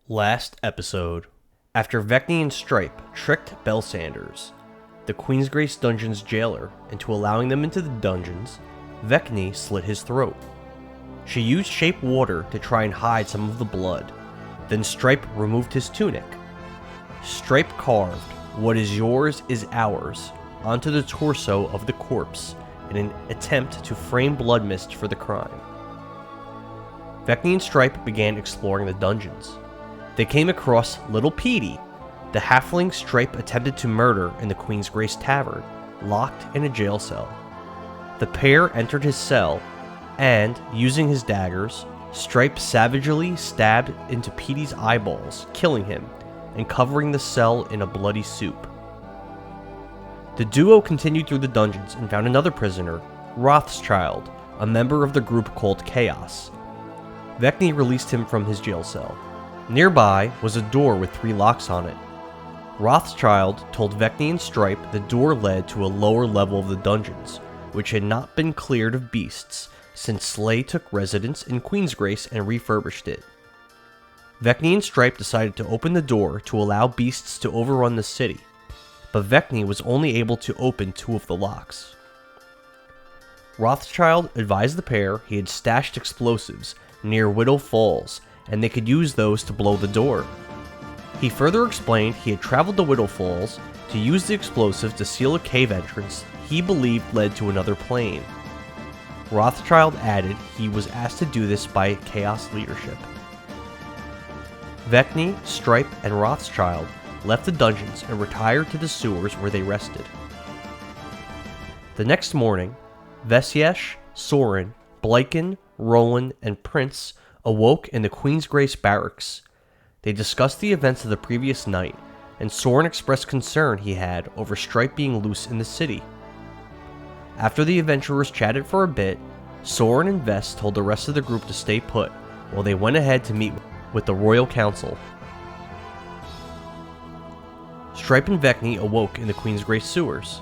Last episode. After Vekni and Stripe tricked Belsanders, the Queensgrace Dungeon's jailer, into allowing them into the dungeons, Vekni slit his throat. She used shape water to try and hide some of the blood. Then Stripe removed his tunic. Stripe carved, "What is yours is ours," onto the torso of the corpse in an attempt to frame blood mist for the crime. Vekni and Stripe began exploring the dungeons. They came across Little Petey, the halfling Stripe attempted to murder in the Queensgrace Tavern, locked in a jail cell. The pair entered his cell, and, using his daggers, Stripe savagely stabbed into Petey's eyeballs, killing him, and covering the cell in a bloody soup. The duo continued through the dungeons and found another prisoner, Rothschild, a member of the group called Chaos. Vekni released him from his jail cell. Nearby was a door with 3 locks on it. Rothschild told Vekni and Stripe the door led to a lower level of the dungeons, which had not been cleared of beasts since Slay took residence in Queensgrace and refurbished it. Vekni and Stripe decided to open the door to allow beasts to overrun the city, but Vekni was only able to open 2 of the locks. Rothschild advised the pair he had stashed explosives near Widow Falls, and they could use those to blow the door. He further explained he had traveled to Widow Falls to use the explosives to seal a cave entrance he believed led to another plane. Rothschild added he was asked to do this by Chaos leadership. Vekni, Stripe, and Rothschild left the dungeons and retired to the sewers where they rested. The next morning, Veszelyes, Sorin, Bliken, Rolan, and Prince awoke in the Queensgrace barracks. They discussed the events of the previous night, and Sorin expressed concern he had over Stripe being loose in the city. After the adventurers chatted for a bit, Sorin and Vess told the rest of the group to stay put, while they went ahead to meet with the Royal Council. Stripe and Vekni awoke in the Queensgrace Sewers.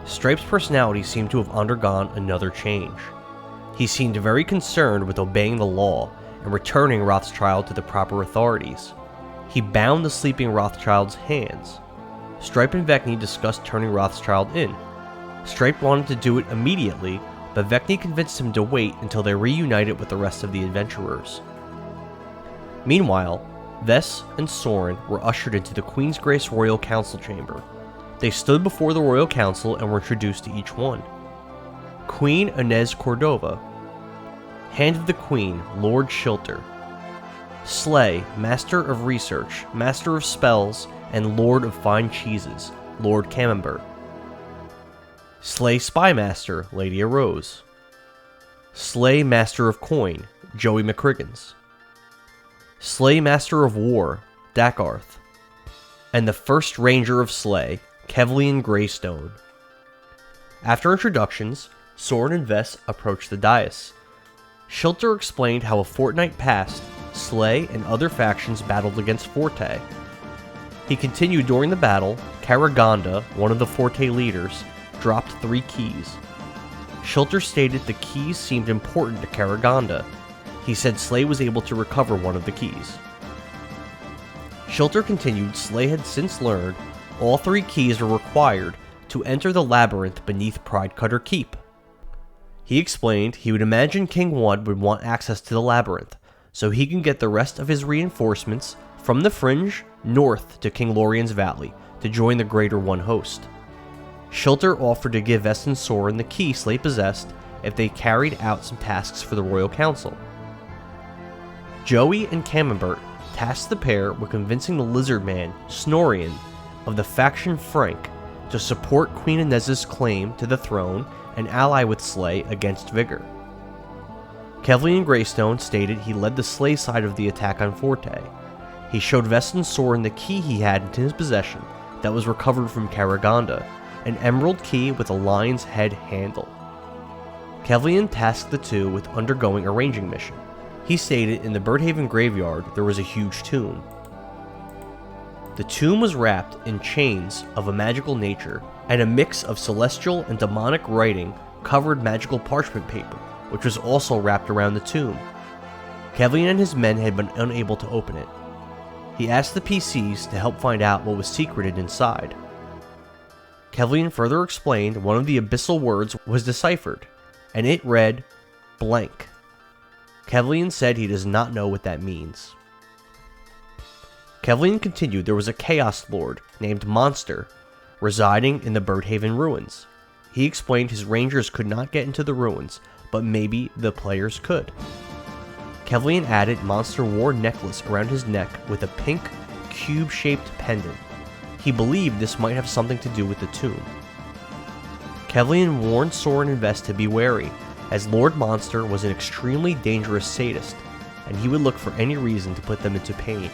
Stripe's personality seemed to have undergone another change. He seemed very concerned with obeying the law and returning Rothschild to the proper authorities. He bound the sleeping Rothschild's hands. Stripe and Vekni discussed turning Rothschild in. Stripe wanted to do it immediately, but Vekni convinced him to wait until they reunited with the rest of the adventurers. Meanwhile, Vess and Sorin were ushered into the Queensgrace Royal Council chamber. They stood before the Royal Council and were introduced to each one. Queen Inez Cordova, Hand of the Queen, Lord Shilter, Slay, Master of Research, Master of Spells, and Lord of Fine Cheeses, Lord Camembert, Slay Spymaster, Lady Arose, Slay Master of Coin, Joey McCriggins, Slay Master of War, Dakarth, and the First Ranger of Slay, Kevlian Greystone. After introductions, Sorin and Vess approached the dais. Shilter explained how a fortnight passed, Slay and other factions battled against Forte. He continued during the battle, Karaganda, one of the Forte leaders, dropped 3 keys. Shilter stated the keys seemed important to Karaganda. He said Slay was able to recover one of the keys. Shilter continued Slay had since learned all 3 keys were required to enter the labyrinth beneath Pridecutter Keep. He explained he would imagine King 1 would want access to the labyrinth, so he can get the rest of his reinforcements from the Fringe north to King Lorien's Valley to join the Greater One host. Shilter offered to give Vess and Sorin the key Slay possessed if they carried out some tasks for the Royal Council. Joey and Camembert tasked the pair with convincing the lizard man, Snorian, of the faction Frank, to support Queen Inez's claim to the throne and ally with Slay against Vigor. Kevlian Greystone stated he led the Slay side of the attack on Forte. He showed Vess and Sorin the key he had in his possession that was recovered from Karaganda, an emerald key with a lion's head handle. Kevlian tasked the two with undergoing a ranging mission. He stated in the Birdhaven graveyard there was a huge tomb. The tomb was wrapped in chains of a magical nature, and a mix of celestial and demonic writing covered magical parchment paper, which was also wrapped around the tomb. Kevlian and his men had been unable to open it. He asked the PCs to help find out what was secreted inside. Kevlian further explained one of the abyssal words was deciphered, and it read, blank. Kevlian said he does not know what that means. Kevlian continued there was a Chaos Lord named Monster residing in the Birdhaven ruins. He explained his rangers could not get into the ruins, but maybe the players could. Kevlian added Monster wore a necklace around his neck with a pink, cube-shaped pendant. He believed this might have something to do with the tomb. Kevlian warned Sorin and Vest to be wary, as Lord Monster was an extremely dangerous sadist, and he would look for any reason to put them into pain.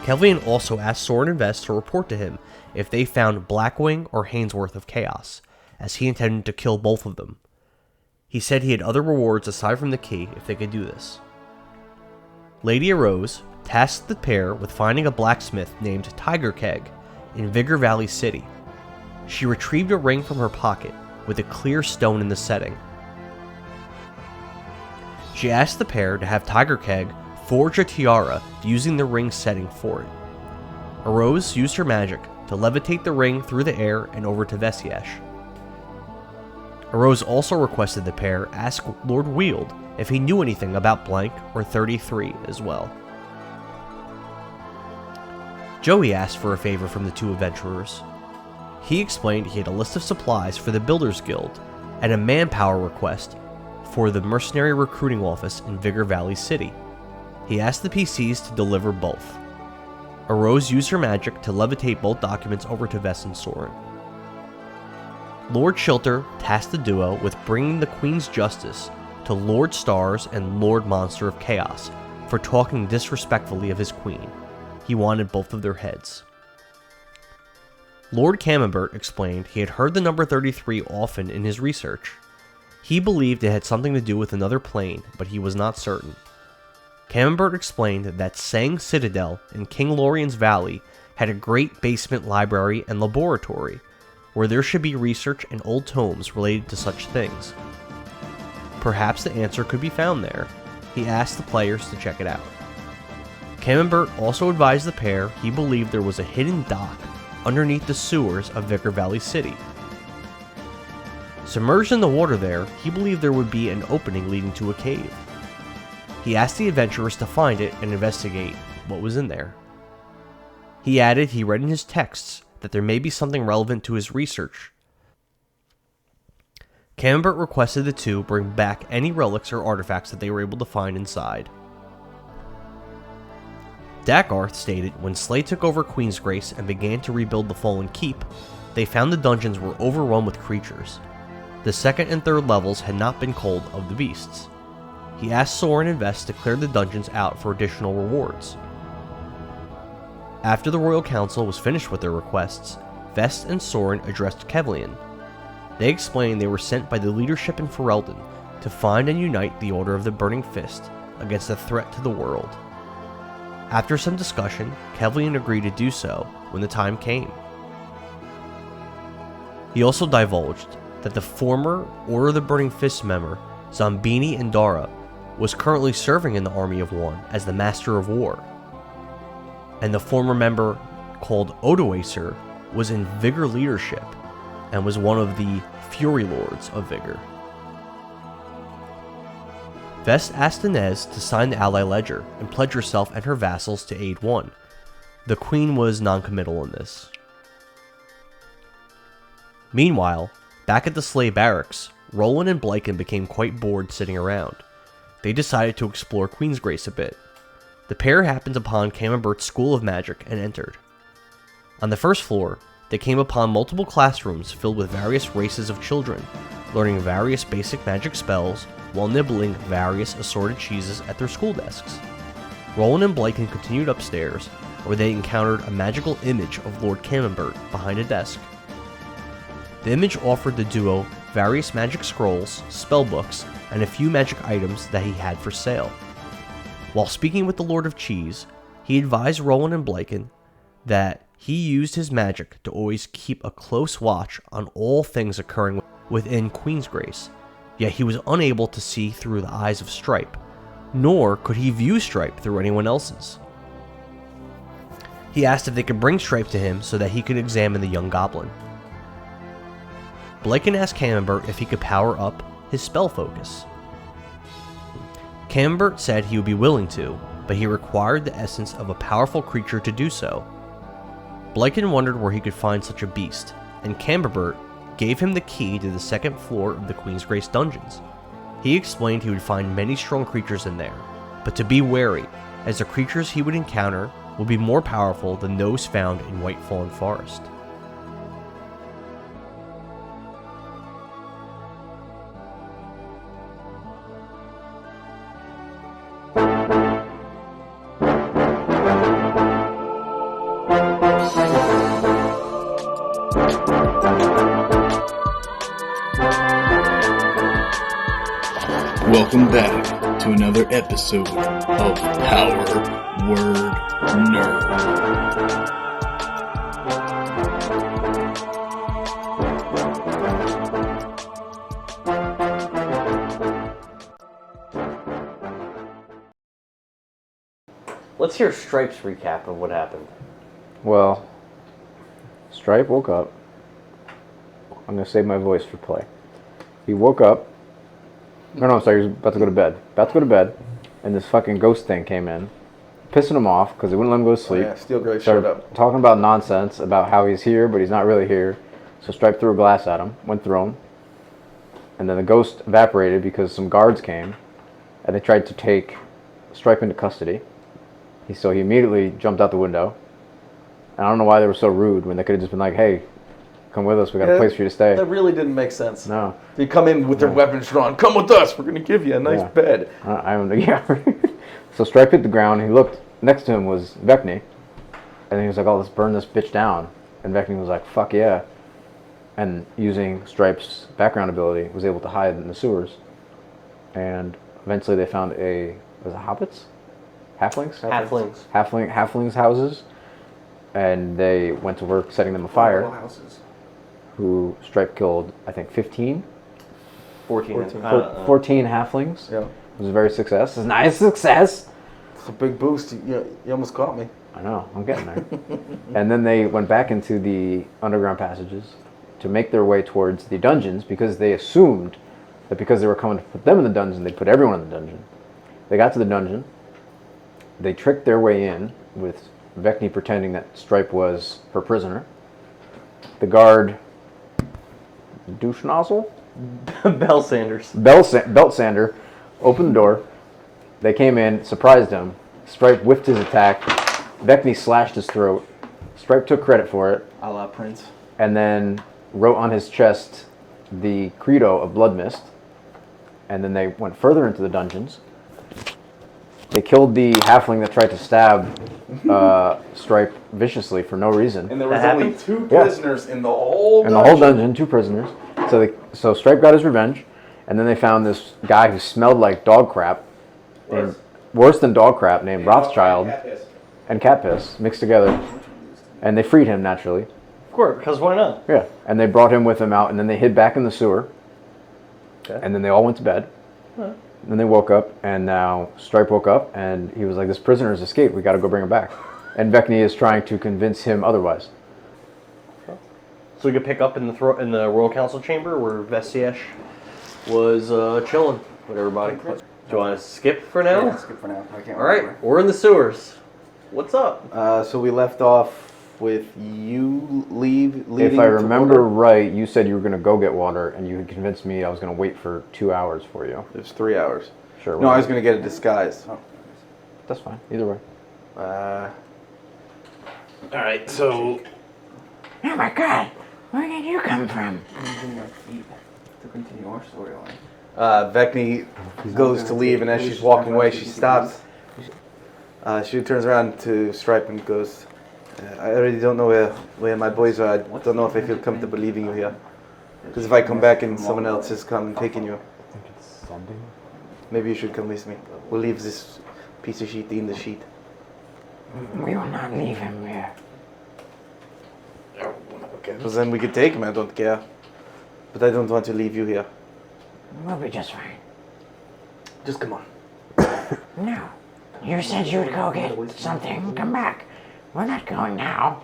Kevlian also asked Sorin and Vest to report to him if they found Blackwing or Hainsworth of Chaos, as he intended to kill both of them. He said he had other rewards aside from the key if they could do this. Lady Arose tasked the pair with finding a blacksmith named Tiger Keg in Vigor Valley City. She retrieved a ring from her pocket with a clear stone in the setting. She asked the pair to have Tiger Keg forge a tiara using the ring setting for it. Arose used her magic to levitate the ring through the air and over to Veszelyes. Arose also requested the pair ask Lord Weald if he knew anything about Blank or 33 as well. Joey asked for a favor from the two adventurers. He explained he had a list of supplies for the Builders Guild and a manpower request for the mercenary recruiting office in Vigor Valley City. He asked the PCs to deliver both. Arose used her magic to levitate both documents over to Vest and Sorin. Lord Shilter tasked the duo with bringing the Queen's Justice to Lord Stars and Lord Monster of Chaos for talking disrespectfully of his queen. He wanted both of their heads. Lord Camembert explained he had heard the number 33 often in his research. He believed it had something to do with another plane, but he was not certain. Camembert explained that Sang Citadel in King Lorien's Valley had a great basement library and laboratory, where there should be research and old tomes related to such things. Perhaps the answer could be found there. He asked the players to check it out. Camembert also advised the pair he believed there was a hidden dock underneath the sewers of Vigor Valley City. Submerged in the water there, he believed there would be an opening leading to a cave. He asked the adventurers to find it and investigate what was in there. He added he read in his texts that there may be something relevant to his research. Camembert requested the two bring back any relics or artifacts that they were able to find inside. Dakarth stated when Slay took over Queensgrace and began to rebuild the Fallen Keep, they found the dungeons were overrun with creatures. The second and third levels had not been culled of the beasts. He asked Sorin and Vest to clear the dungeons out for additional rewards. After the Royal Council was finished with their requests, Vest and Sorin addressed Kevlian. They explained they were sent by the leadership in Ferelden to find and unite the Order of the Burning Fist against a threat to the world. After some discussion, Kevlian agreed to do so when the time came. He also divulged that the former Order of the Burning Fist member, Zombini Indara, was currently serving in the Army of One as the Master of War, and the former member called Odoacer was in Vigor leadership and was one of the Fury Lords of Vigor. Vest asked Inez to sign the ally ledger and pledge herself and her vassals to aid one. The Queen was non-committal in this. Meanwhile, back at the Slay barracks, Rolan and Bliken became quite bored sitting around. They decided to explore Queensgrace a bit. The pair happened upon Camembert's School of Magic and entered. On the first floor, they came upon multiple classrooms filled with various races of children, learning various basic magic spells while nibbling various assorted cheeses at their school desks. Rolan and Bliken continued upstairs, where they encountered a magical image of Lord Camembert behind a desk. The image offered the duo various magic scrolls, spellbooks, and a few magic items that he had for sale. While speaking with the Lord of Cheese, he advised Rolan and Bliken that he used his magic to always keep a close watch on all things occurring within Queensgrace, yet he was unable to see through the eyes of Stripe, nor could he view Stripe through anyone else's. He asked if they could bring Stripe to him so that he could examine the young goblin. Bliken asked Camembert if he could power up his spell focus. Camembert said he would be willing to, but he required the essence of a powerful creature to do so. Bliken wondered where he could find such a beast, and Camembert gave him the key to the second floor of the Queensgrace dungeons. He explained he would find many strong creatures in there, but to be wary, as the creatures he would encounter would be more powerful than those found in Whitefallen Forest. Welcome back to another episode of Power Word Nerd. Let's hear Stripe's recap of what happened. Well, Stripe woke up. I'm going to save my voice for play. He woke up. No, I'm sorry, he was about to go to bed. And this fucking ghost thing came in, pissing him off because he wouldn't let him go to sleep. Oh, yeah, Steel Grey showed up. Talking about nonsense about how he's here, but he's not really here. So Stripe threw a glass at him, went through him. And then the ghost evaporated because some guards came, and they tried to take Stripe into custody. So he immediately jumped out the window. And I don't know why they were so rude when they could have just been like, hey, come with us, we got a place for you to stay. That really didn't make sense. No. They come in with their weapons drawn. Come with us. We're going to give you a nice bed. Yeah. So Stripe hit the ground. He looked. Next to him was Vekni. And he was like, oh, let's burn this bitch down. And Vekni was like, fuck yeah. And using Stripe's background ability, was able to hide in the sewers. And eventually they found was it hobbits? Halflings? Halflings houses. And they went to work setting them afire. Houses. Who Stripe killed, I think, 15? 14 halflings. Yeah. It was a very success. It's a nice success. It's a big boost. You almost caught me. I know, I'm getting there. And then they went back into the underground passages to make their way towards the dungeons because they assumed that because they were coming to put them in the dungeon, they'd put everyone in the dungeon. They got to the dungeon. They tricked their way in with Vekni pretending that Stripe was her prisoner. The guard, douche nozzle? Bell Sanders. Belt sander, opened the door. They came in, surprised him. Stripe whiffed his attack. Vekni slashed his throat. Stripe took credit for it. A la Prince. And then wrote on his chest the credo of Blood Mist. And then they went further into the dungeons. They killed the halfling that tried to stab Stripe viciously for no reason. And there was only 2 prisoners in the whole dungeon. In the whole dungeon, 2 prisoners. So Stripe got his revenge, and then they found this guy who smelled like dog crap, worse than dog crap, named Rothschild, and cat piss mixed together, and they freed him naturally. Of course, because why not? Yeah, and they brought him with them out, and then they hid back in the sewer, and then they all went to bed. Huh. Then they woke up, and now Stripe woke up, and he was like, this prisoner has escaped, we gotta go bring him back. And Vekni is trying to convince him otherwise. So we could pick up in the Royal Council chamber where Veszelyes was chilling with everybody. Do you want to skip for now? Yeah, skip for now. I can't All right, we're in the sewers. What's up? So we left off with you leading. If I remember right, you said you were going to go get water, and you had convinced me I was going to wait for 2 hours for you. It was 3 hours. Sure. No, I was going to get a disguise. Oh. That's fine. Either way. All right, so... Oh my god! Where did you come from? To continue our storyline. Vekni goes to leave, and as she's walking away, she stops. She turns around to Stripe and goes, I already don't know where my boys are. I don't know if I feel comfortable leaving you here. Because if I come back and someone else is come taking you, maybe you should come with me. We'll leave this piece of sheet in the sheet. We will not leave him here. Well, then we could take him, I don't care. But I don't want to leave you here. We'll be just fine. Just come on. No. You said you would go get something and come back. We're not going now.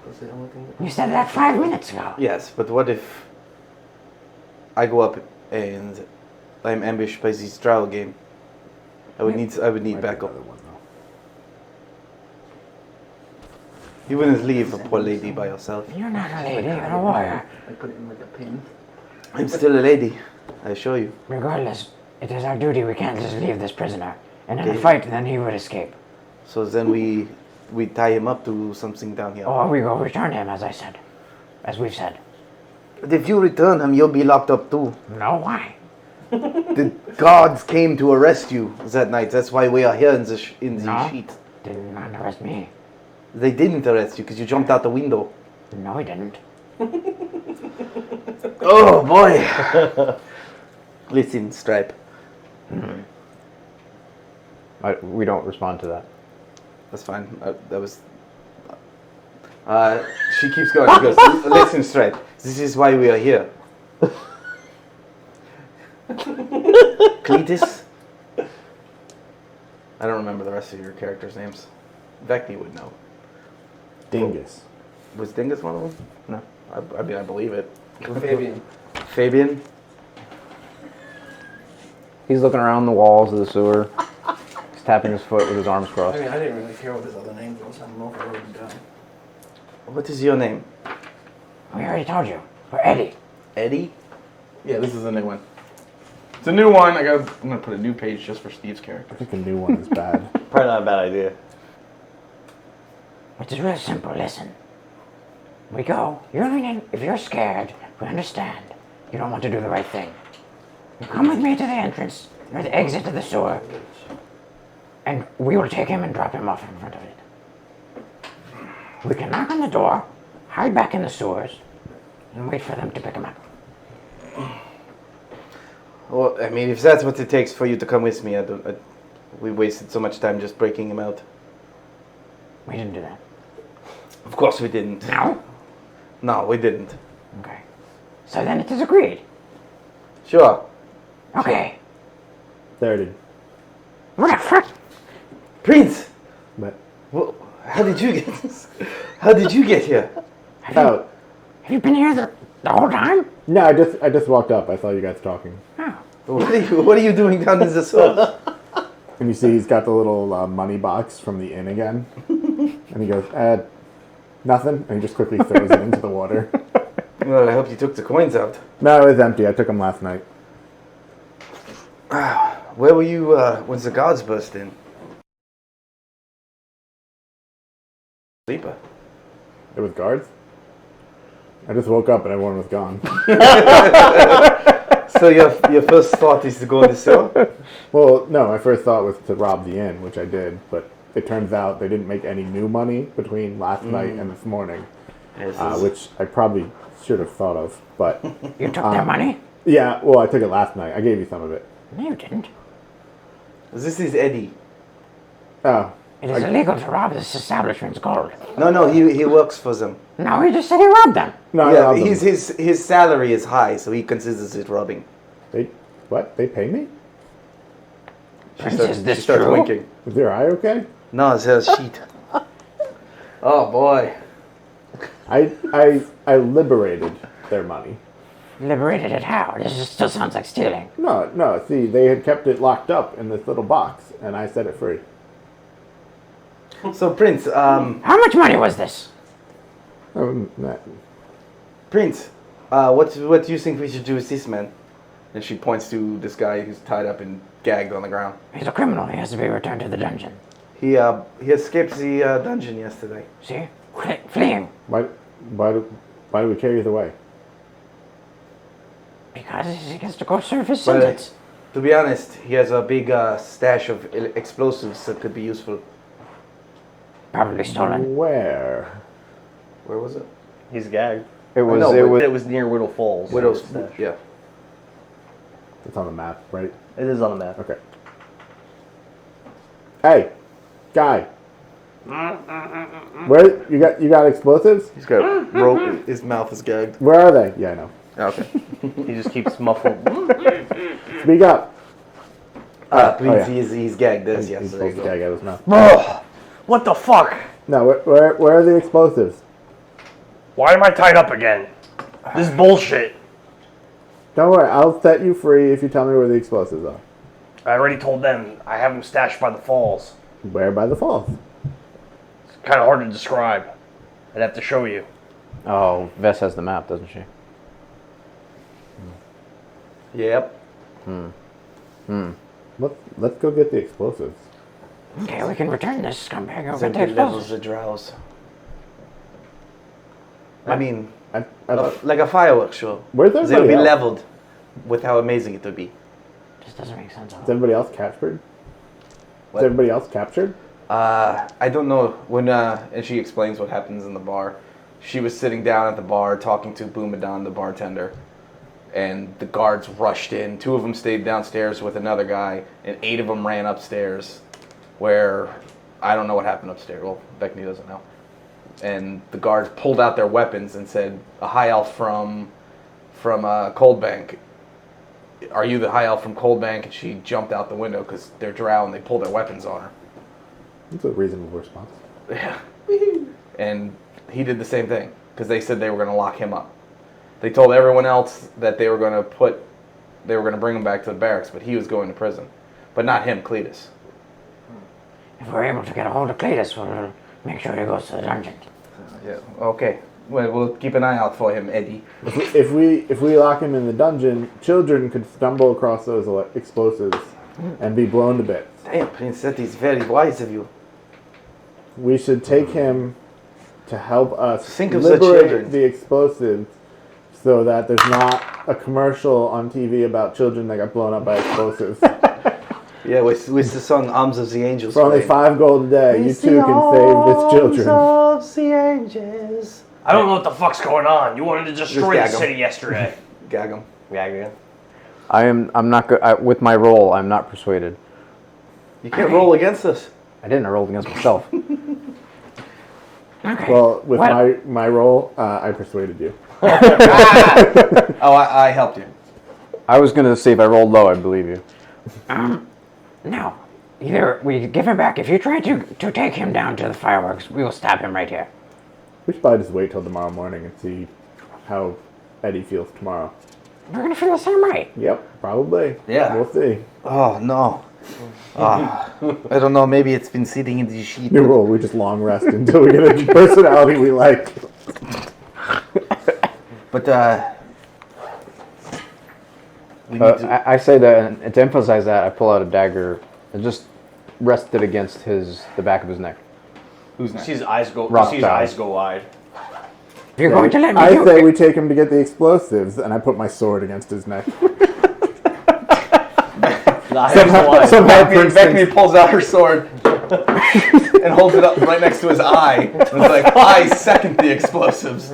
You said that 5 minutes ago. Yes, but what if I go up and I'm ambushed by this Drow again? I would need backup. You wouldn't leave a poor lady by herself. You're not a lady, you're a warrior. I put it in like a pin. I'm still a lady, I assure you. Regardless, it is our duty. We can't just leave this prisoner. And in a fight, then he would escape. So then we tie him up to something down here. Or we go return him, as I said. As we've said. But if you return him, you'll be locked up too. No, why? The guards came to arrest you that night. That's why we are here in the sheet. Did not arrest me. They didn't arrest you because you jumped out the window. No, he didn't. Oh boy! Listen, Stripe. We don't respond to that. That's fine. That was. She keeps going. She goes, "Listen, Stripe. This is why we are here." Cletus. I don't remember the rest of your characters' names. Vekni would know. Dingus. Was Dingus one of them? No. I mean, I believe it. Fabian. Fabian. He's looking around the walls of the sewer. He's tapping his foot with his arms crossed. I mean, I didn't really care what his other name was. I don't know if I wrote it down. What is your name? We already told you. We're Eddie. Eddie? Yeah, this is a new one. It's a new one. I'm gonna put a new page just for Steve's character. I think the new one is bad. Probably not a bad idea. Which is real simple. Listen. We go. You're leaning. If you're scared, we understand. You don't want to do the right thing. You come with me to the entrance, or the exit to the sewer, and we will take him and drop him off in front of it. We can knock on the door, hide back in the sewers, and wait for them to pick him up. Well, I mean, if that's what it takes for you to come with me, we wasted so much time just breaking him out. We didn't do that. Of course we didn't. No? No, we didn't. Okay. So then it is agreed. Sure. Okay. 30. What the fuck? Prince! But Well, how did you get this? How did you get here? oh Have you been here the whole time? no, I just walked up. I saw you guys talking, Oh. What are you doing down in the sewer? and you see he's got the little money box from the inn again, and he goes, nothing, and he just quickly throws it into the water. Well, I hope you took the coins out. No, it was empty. I took them last night. Where were you when the guards burst in? Sleeper. It was guards. I just woke up and everyone was gone. So your first thought is to go in the sewer? Well, no, my first thought was to rob the inn, which I did, but it turns out they didn't make any new money between last night and this morning, which I probably should have thought of. But You took their money? yeah, well, I took it last night. I gave you some of it. No, you didn't. This is Eddie. Oh, It is illegal to rob this establishment's gold. No, he works for them. No, he just said he robbed them. no, I Yeah, robbed them. his salary is high, so he considers it robbing. They what? They pay me? Prince, is this She starts true? winking. Is your eye okay? No, it says sheet. Oh boy. I liberated their money. Liberated it how? This still sounds like stealing. No. See, they had kept it locked up in this little box, and I set it free. So Prince, How much money was this? Prince, what do you think we should do with this man? And she points to this guy who's tied up and gagged on the ground. He's a criminal. He has to be returned to the dungeon. He escaped the dungeon yesterday. See? Fleeing. Why do we carry it away? Because he gets to go serve his But, sentence. to be honest, he has a big stash of explosives that could be useful. Probably stolen. Where? Where was it? He's gagged. It was. know, it but was. It was near Whittle Falls. Widow's. Stash. Yeah. It's on the map, right? It is on the map. Okay. Hey, guy. Where you got explosives? He's got rope. His mouth is gagged. Where are they? Yeah, I know. Okay. He just keeps muffled. Speak up. Please, he's gagged this. Yes, He's there you supposed to go. gag out his mouth. What the fuck? No, where are the explosives? Why am I tied up again? This is bullshit. Don't worry, I'll set you free if you tell me where the explosives are. I already told them I have them stashed by the falls. Where by the falls? It's kind of hard to describe. I'd have to show you. Oh, Vess has the map, doesn't she? Yep. Let's go get the explosives. Okay, we can return this scumbag over Some to good levels explosives. of drows. I mean, I, like a fireworks show. Where's They'll everybody be else? leveled with how amazing it would be. Just doesn't make sense. Is everybody else captured? What? Is everybody else captured? I don't know when. And she explains what happens in the bar. She was sitting down at the bar talking to Boomadon, the bartender, and the guards rushed in. 2 of them stayed downstairs with another guy, and 8 of them ran upstairs, where I don't know what happened upstairs. Well, Vekni doesn't know. And the guards pulled out their weapons and said, "A high elf from Cold Bank. Are you the high elf from Cold Bank?" And she jumped out the window because they're drow and they pulled their weapons on her. That's a reasonable response. Yeah. And he did the same thing because they said they were going to lock him up. They told everyone else that they were going to bring him back to the barracks, but he was going to prison. But not him, Cletus. If we're able to get a hold of Cletus, we'll make sure he goes to the dungeon. Yeah. Okay. Well, we'll keep an eye out for him, Eddie. If we lock him in the dungeon, children could stumble across those explosives and be blown to bits. Damn, Prince, that is very wise of you. We should take him to help us Think of the liberate children. the explosives so that there's not a commercial on TV about children that got blown up by explosives. Yeah, with the song "Arms of the Angels." For only playing. 5 gold a day, you too can save this children. Arms of the Angels. I don't know what the fuck's going on. You wanted to destroy gag the 'em. city yesterday. Gag him. Gag again. I'm not good with my roll. I'm not persuaded. You can't roll against us. I didn't. I rolled against myself. Okay. Well, with Well- my roll, I persuaded you. Oh, I helped you. I was gonna see if I rolled low. I believe you. No. Either we give him back. If you try to take him down to the fireworks, we will stab him right here. We should probably just wait till tomorrow morning and see how Eddie feels tomorrow. We're gonna feel the same way. Yep, probably. Yeah. We'll see. Oh no. I don't know. Maybe it's been sitting in the sheet. New rule, we just long rest until we get a personality we like. But we need to. I say that, and to emphasize that, I pull out a dagger and just rest it against the back of his neck. Who's next? His eyes go. Rock His style. eyes go wide. If you're going to let me I do say it, we take him to get the explosives, and I put my sword against his neck. Somehow, for instance, Vekni pulls out her sword and holds it up right next to his eye. And it's like, I second the explosives.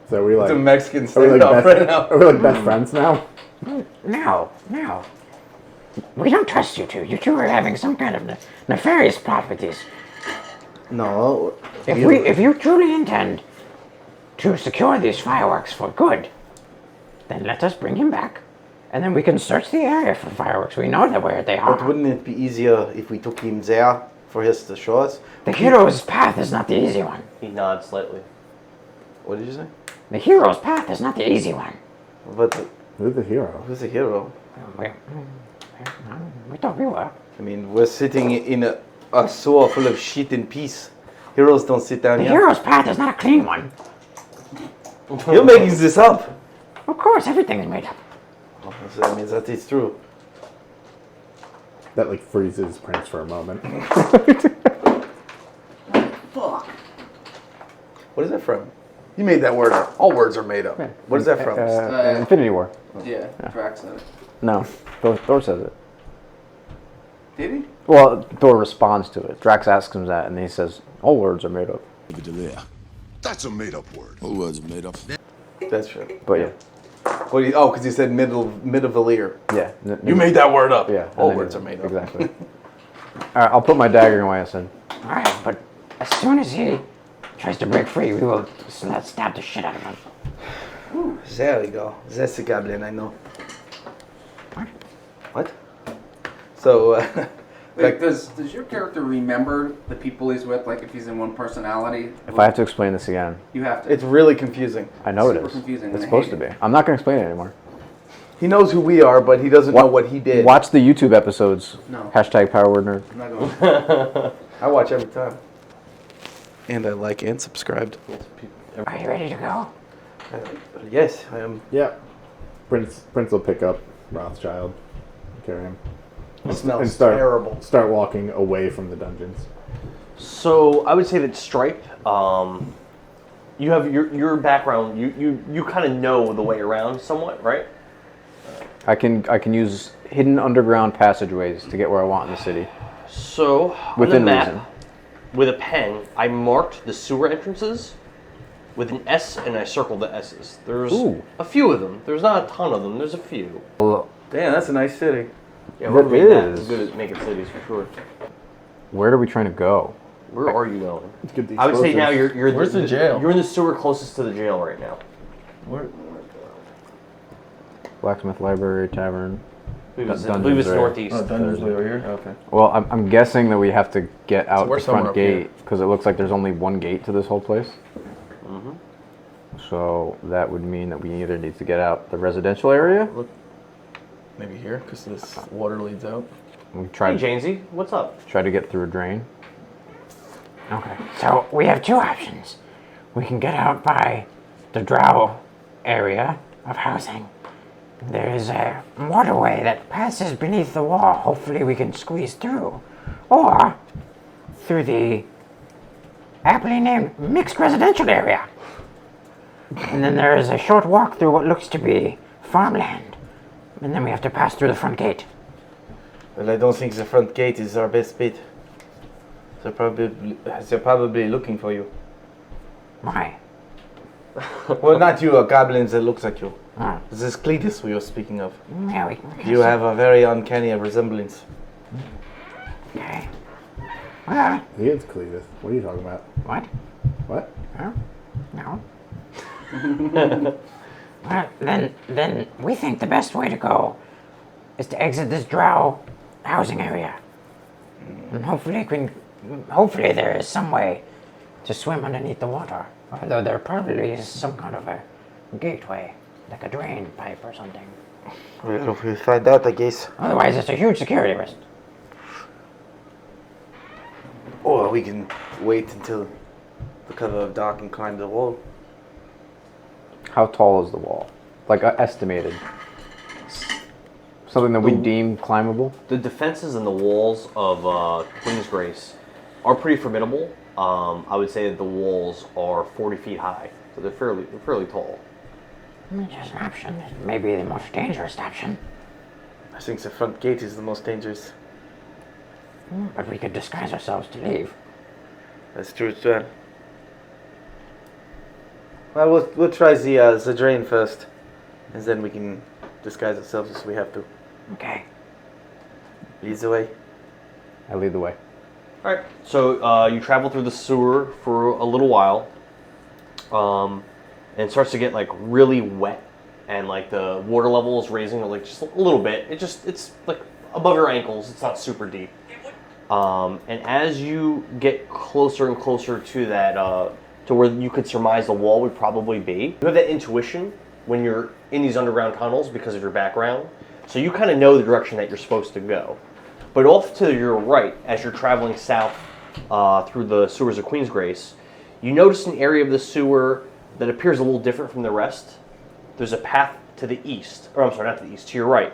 so we like, The Mexican are we stand like up right best, now. are we like best friends now? No. We don't trust you two. You two are having some kind of nefarious plot with these. No. If you truly intend to secure these fireworks for good, then let us bring him back, and then we can search the area for fireworks. We know that where they But are. wouldn't it be easier if we took him there for his to show us? The hero's path is not the easy one. He nods slightly. What did you say? The hero's path is not the easy one. But Who's the hero? who's a hero? We thought we were. I mean, we're sitting in a sewer full of shit and peace. Heroes don't sit down The here. hero's path is not a clean one. You're making this up. Of course, everything is made up. Oh, so that means that is true. That like freezes Prince for a moment. Fuck. What is that from? You made that word up. All words are made up. What is that from? Infinity War. Yeah, Drax said it. No, Thor says it. Did he? Well, Thor responds to it. Drax asks him that, and he says, "All words are made up." That's a made-up word. All words are made up. That's true. But yeah, What do you, oh, because you said Midavalier. yeah. You made that word up. Yeah. All and words then- are made up. Exactly. All right, I'll put my dagger in YSN. All right, but as soon as he tries to break free, we will stab the shit out of him. There we go. That's the Goblin, I know. What? So, Wait, does your character remember the people he's with? Like if he's in one personality? If I have to explain this again, You have to. it's really confusing. I know it Super is. confusing, It's and I supposed hate to it. be. I'm not going to explain it anymore. He knows who we are, but he doesn't know what he did. Watch the YouTube episodes. No. Hashtag Power Word Nerd. I'm not going. I watch every time. And I like and subscribed. Are you ready to go? Yes, I am. Yeah. Prince will pick up Rothschild, carry him, It smells and start terrible. start walking away from the dungeons. So I would say that Stripe, you have your background. You kind of know the way around somewhat, right? I can use hidden underground passageways to get where I want in the city. So on Within the map, reason. with a pen, I marked the sewer entrances with an S, and I circled the S's. There's a few of them. There's not a ton of them. There's a few. Damn, that's a nice city. Yeah, we're It is. good at making cities for sure. Where are we trying to go? Where are you going? Get the I would say now explosives. you're Where's the jail? You're in the sewer closest to the jail right now. Where? Blacksmith Library, Tavern. I believe it's Dungeons are- northeast. Oh, dungeons way over here. Okay. Well, I'm guessing that we have to get out we're the front somewhere up here. gate because it looks like there's only one gate to this whole place. Mm-hmm. So that would mean that we either need to get out the residential area. Maybe here, because this water leads out. We Hey, try Jainsey, what's up? to get through a drain. Okay. So we have two options. We can get out by the Drow area of housing. There's a waterway that passes beneath the wall. Hopefully we can squeeze through. Or through the aptly named mixed residential area. And then there is a short walk through what looks to be farmland. And then we have to pass through the front gate. Well, I don't think the front gate is our best bet. They're probably looking for you. Why? Well, not you, a goblin that looks like you. Oh, This is Cletus we were speaking of. yeah, we can You have a very uncanny resemblance. Okay. Well, He is Cletus. What are you talking about? what? What? Huh? No. Well, then we think the best way to go is to exit this Drow housing area. And hopefully there is some way to swim underneath the water. Although there probably is some kind of a gateway, like a drain pipe or something. Well, we'll find out, I guess. Otherwise, it's a huge security risk. Or we can wait until the cover of dark and climb the wall. How tall is the wall? Like estimated. Something that we deem climbable. The defenses and the walls of Queensgrace are pretty formidable. I would say that the walls are 40 feet high, so they're fairly tall. Just an option. It may be the most dangerous option. I think the front gate is the most dangerous. But we could disguise ourselves to leave. That's true as well. Well, we'll try the drain first, and then we can disguise ourselves if we have to. Okay. Lead the way. I lead the way. All right. So you travel through the sewer for a little while, and it starts to get like really wet, and like the water level is raising like just a little bit. It's like above your ankles. It's not super deep. And as you get closer and closer to that, to where you could surmise the wall would probably be, you have that intuition when you're in these underground tunnels because of your background. So you kind of know the direction that you're supposed to go. But off to your right, as you're traveling south through the sewers of Queensgrace, you notice an area of the sewer that appears a little different from the rest. There's a path to the east, or I'm sorry, not to the east, to your right,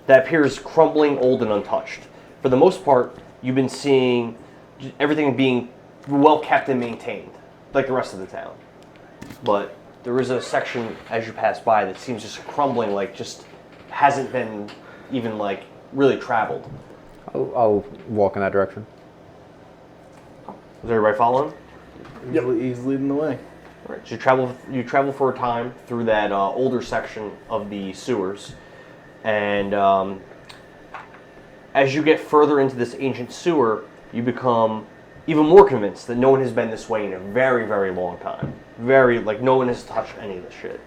that appears crumbling, old, and untouched. For the most part, you've been seeing everything being well kept and maintained, like the rest of the town. But there is a section as you pass by that seems just crumbling, like just hasn't been even like really traveled. I'll walk in that direction. Is everybody following? Yep. He's leading the way. All right. So you travel for a time through that older section of the sewers, and as you get further into this ancient sewer, you become even more convinced that no one has been this way in a very, very long time. Very, like, no one has touched any of this shit.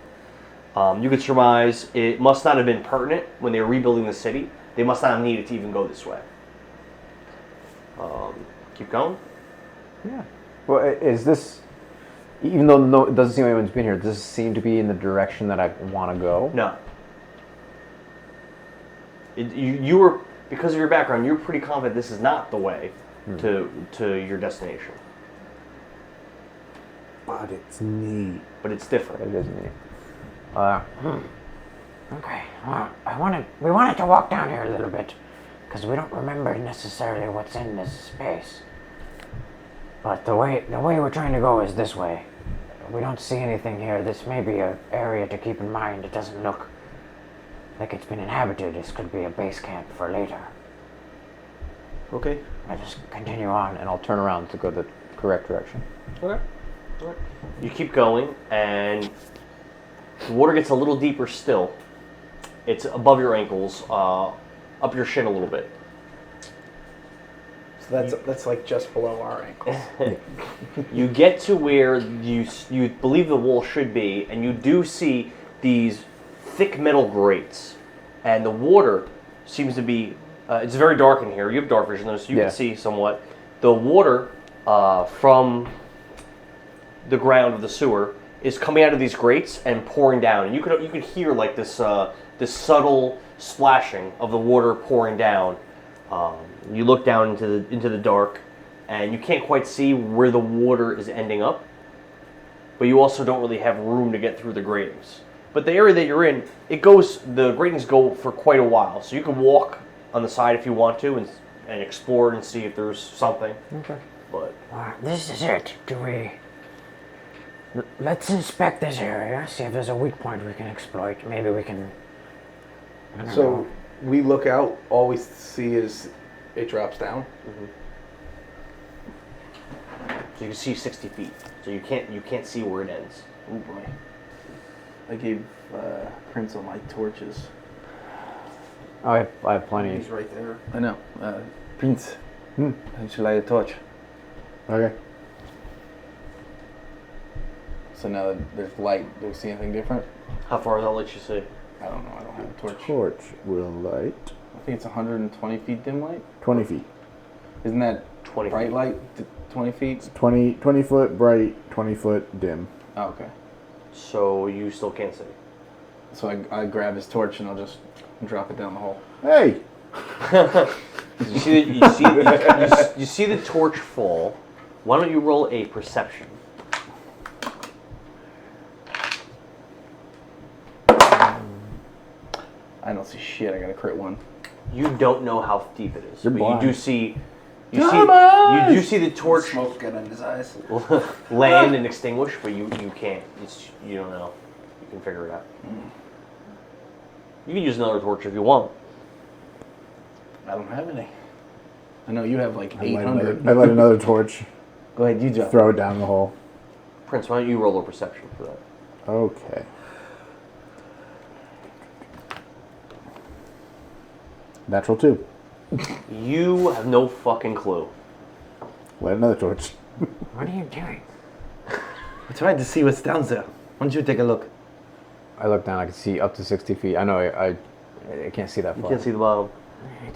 You could surmise it must not have been pertinent when they were rebuilding the city. They must not have needed to even go this way. Keep going? Yeah. Well, is this... Even though it doesn't seem anyone's been here, does this seem to be in the direction that I want to go? No. You were, because of your background, you're pretty confident this is not the way to your destination. But it's neat. But it's different. It is neat. Okay. We wanted to walk down here a little bit, because we don't remember necessarily what's in this space. But the way we're trying to go is this way. We don't see anything here. This may be an area to keep in mind. It doesn't look like it's been inhabited. This could be a base camp for later. Okay. I just continue on. And I'll turn around to go the correct direction. Okay. You keep going, and the water gets a little deeper still. It's above your ankles, up your shin a little bit. So that's like just below our ankles. You get to where you believe the wall should be, and you do see these thick metal grates, and the water seems to be. It's very dark in here. You have dark vision, though, so you can see somewhat. The water from the ground of the sewer is coming out of these grates and pouring down, and you could hear like this subtle splashing of the water pouring down. You look down into the dark, and you can't quite see where the water is ending up, but you also don't really have room to get through the gratings. But the area that you're in, the gratings go for quite a while, so you can walk on the side if you want to and explore and see if there's something. Okay. But this is it. Let's inspect this area, see if there's a weak point we can exploit. Maybe we can... I don't know. We look out, all we see is it drops down. Mm-hmm. So you can see 60 feet. So you can't see where it ends. Oh boy. I gave Prince all my torches. Oh, I have plenty. He's right there. I know. Prince, I should light a torch. Okay. So now that there's light, do we see anything different? How far does that let you see? I don't know. I don't have a torch. Torch will light. I think it's 120 feet dim light. 20 feet. Isn't that 20 bright feet. light? 20 feet? It's 20 foot bright, 20 foot dim. Oh, okay. So you still can't see. So I grab his torch and I'll just drop it down the hole. Hey! You see the torch fall. Why don't you roll a perception? I don't see shit. I got a crit one. You don't know how deep it is, You're but blind. you do see the torch Smoke get in his eyes. land and extinguish, but you can't. You don't know. You can figure it out. You can use another torch if you want. I don't have any. I know you have like I light 800. another torch. Go ahead, you drop. Throw it down the hole. Prince, why don't you roll a perception for that? Okay. Natural 2. You have no fucking clue. Light another torch. What are you doing? I'm trying to see what's down there. Why don't you take a look? I look down. I can see up to 60 feet. I know. I can't see that You far. can't see the bottom.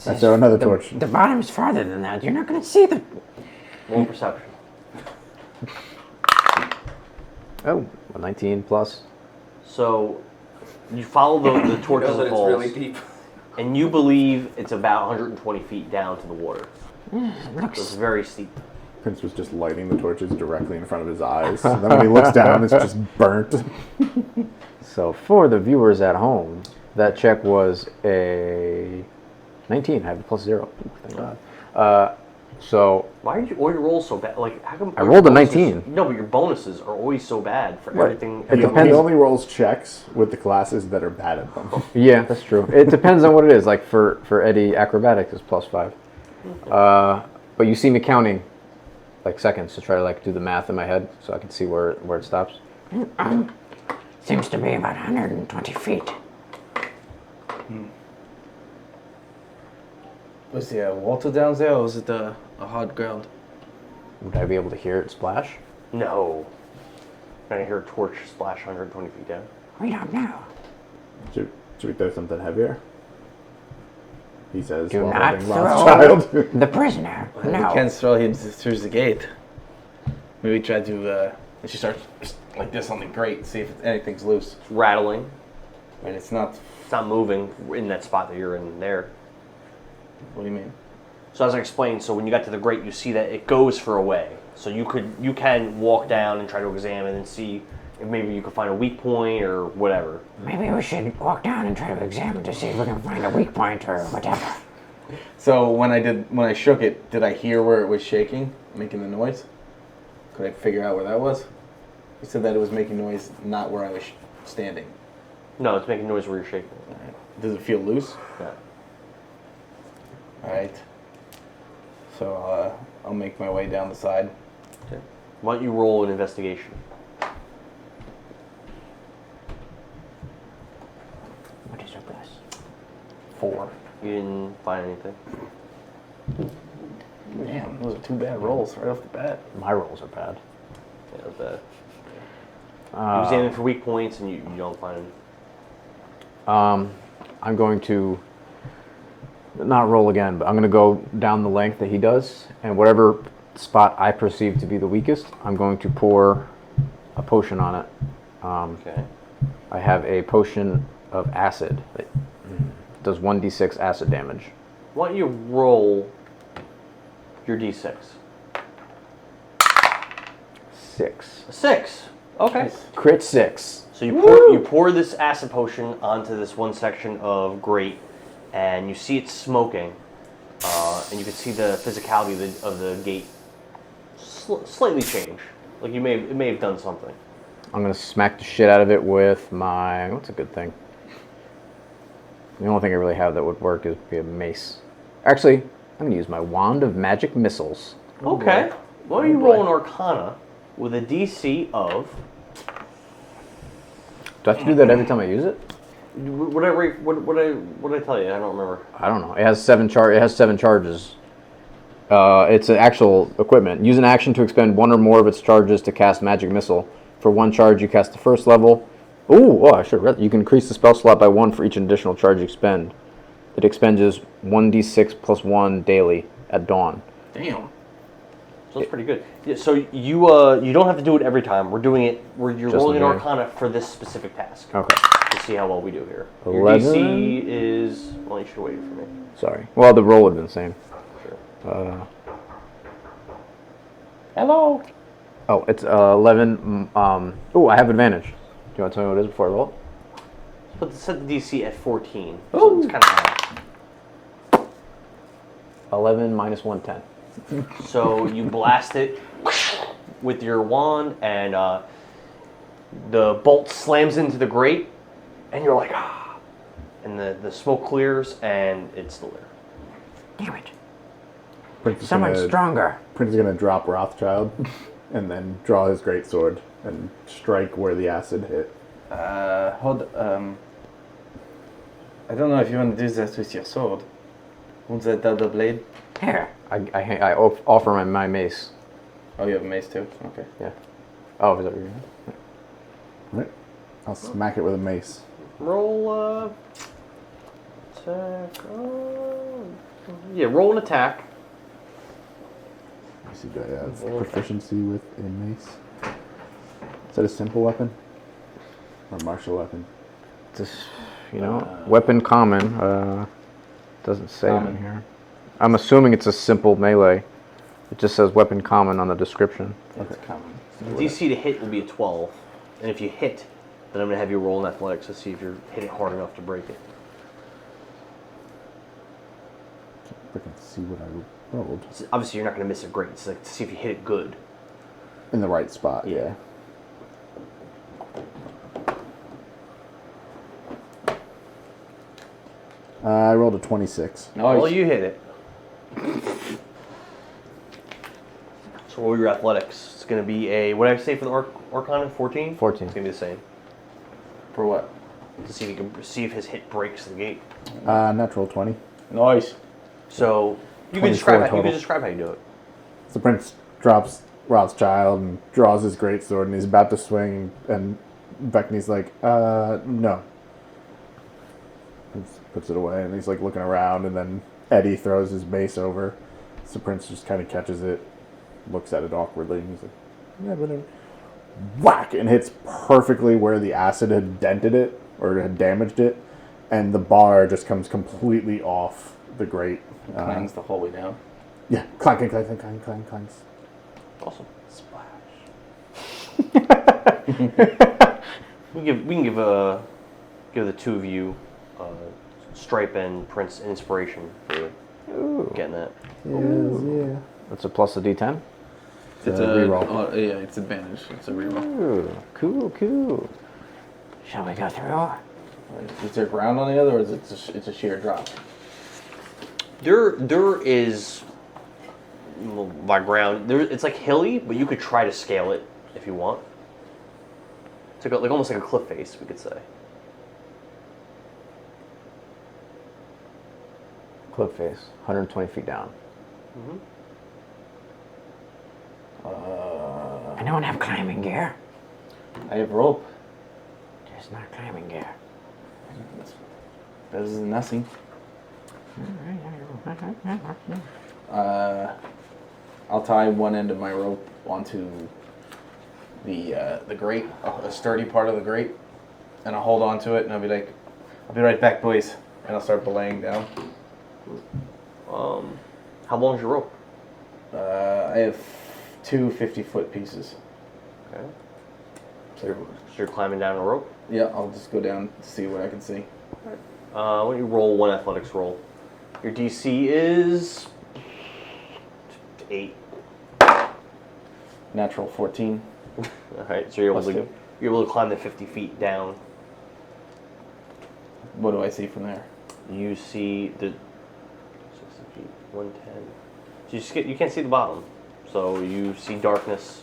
I throw another torch. The bottom's farther than that. You're not going to see the... Roll perception. Oh, a 19 plus. So you follow the torch as it It's falls, really deep. and you believe it's about 120 feet down to the water. It So it's looks... very steep. Prince was just lighting the torches directly in front of his eyes. And then when he looks down, it's just burnt. So for the viewers at home, that check was a 19. I have a plus 0. Thank God. So Why did all your rolls so bad? Like, how come I your rolled a bonuses- 19. No, but your bonuses are always so bad for everything. It He depends. only rolls checks with the classes that are bad at them. yeah, that's true. It depends on what it is. Like for Eddie, acrobatics is plus 5. But you see me counting like seconds to try to like do the math in my head so I can see where it stops. Seems to be about 120 feet. Was there water down there, or was it a hard ground? Would I be able to hear it splash? No. And I hear a torch splash 120 feet down. We don't know. Should we throw something heavier? He says, Do while not holding throw Rothschild. the prisoner. We No. can't throw him through the gate. Maybe try to. And she starts like this on the grate, see if anything's loose. It's rattling. And it's not. It's not moving in that spot that you're in there. What do you mean? So as I explained, so when you got to the grate, you see that it goes for a way. So you can walk down and try to examine and see if maybe you can find a weak point or whatever. Maybe we should walk down and try to examine to see if we can find a weak point or whatever. So when I shook it, did I hear where it was shaking, making the noise? Could I figure out where that was? You said that it was making noise, not where I was standing. No, it's making noise where you're shaking. All right. Does it feel loose? Yeah. All right. So I'll make my way down the side. Okay. Why don't you roll an investigation? What is your plus? 4. You didn't find anything. Damn, those are 2 bad rolls right off the bat. My rolls are bad. Yeah, that's bad. You examine for weak points and you don't find them. I'm going to not roll again, but I'm going to go down the length that he does, and whatever spot I perceive to be the weakest, I'm going to pour a potion on it. Okay. I have a potion of acid that does 1d6 acid damage. Why don't you roll your d6? 6. A 6. Okay. Crit 6. So you pour this acid potion onto this one section of grate, and you see it smoking, and you can see the physicality of the gate slightly change. Like it may have done something. I'm going to smack the shit out of it with my... What's a good thing? The only thing I really have that would work is be a mace. Actually, I'm going to use my Wand of Magic Missiles. Okay. Why don't you roll an Arcana with a DC of... Do I have to do that every time I use it? What did I tell you? I don't remember. I don't know. It has 7 charges. It's an actual equipment. Use an action to expend 1 or more of its charges to cast Magic Missile. For 1 charge, you cast the first level. I should have read that. You can increase the spell slot by 1 for each additional charge you expend. It expends 1d6 plus 1 daily at dawn. Damn. So that's pretty good. Yeah, so you don't have to do it every time. You're rolling an Arcana for this specific task. Okay. To see how well we do here. 11? Your DC is... Well, you should have waited for me. Sorry. Well, the roll would have been the same. Sure. Hello. Oh, it's 11. I have advantage. Do you want to tell me what it is before I roll it? Set the DC at 14. So it's kind of high. 11 minus 110. So you blast it with your wand, and the bolt slams into the grate, and you're like, ah! And the smoke clears, and it's still there. Damn it. Someone stronger. Prince is going to drop Rothschild and then draw his greatsword and strike where the acid hit. I don't know if you want to do that with your sword. Want that double blade? Here. I offer my mace. Oh, you have a mace too? Okay. Yeah. Oh, is that what you're doing? Right. I'll smack it with a mace. Roll attack. Roll an attack. Let me see, do I have proficiency with a mace? Is that a simple weapon? Or martial weapon? Just, weapon common. Doesn't say it in here. I'm assuming it's a simple melee. It just says weapon common on the description. That's common. The DC to hit will be a 12. And if you hit, then I'm going to have you roll an athletics to see if you're hitting hard enough to break it. I can see what I rolled. So obviously, you're not going to miss it great. It's like to see if you hit it good. In the right spot, yeah. I rolled a 26. Nice. Well, you hit it. So roll your athletics. It's going to be a, what did I say for the Arcana? 14? 14. It's going to be the same. For what? To see if you can see if his hit breaks the gate. Natural 20. Nice. So you can 24 describe how total. you do it. So Prince drops Rothschild and draws his greatsword and he's about to swing and Vekni's like, no. He puts it away and he's like looking around and then Eddie throws his mace over. So Prince just kind of catches it, looks at it awkwardly and he's like, yeah, but whack! And hits perfectly where the acid had dented it or had damaged it. And the bar just comes completely off the grate. Clangs the whole way down. Yeah, clank, clank, clank, clank, clank, clanks. Awesome. Splash. we can give the two of you Stripe and Prince inspiration for getting that. Yeah. That's a plus a D10. It's a reroll. Yeah, it's advantage. It's a reroll. Ooh, cool. Shall we go through? Is there ground on the other, or is it it's a sheer drop? There is by ground. It's like hilly, but you could try to scale it if you want. It's like almost like a cliff face, we could say. Cliff face, 120 feet down. Anyone have climbing gear? I have rope. There's not climbing gear. Better than nothing. I'll tie one end of my rope onto the grate, a sturdy part of the grate, and I'll hold on to it, and I'll be like, "I'll be right back, boys," and I'll start belaying down. How long is your rope? I have two 50-foot pieces. Okay. So you're climbing down a rope? Yeah, I'll just go down to see what I can see. Why don't you roll one athletics roll? Your DC is 8. Natural 14. Alright, so you're able to climb the 50 feet down. What do I see from there? You see the 60 feet, 110. So you can't see the bottom. So you see darkness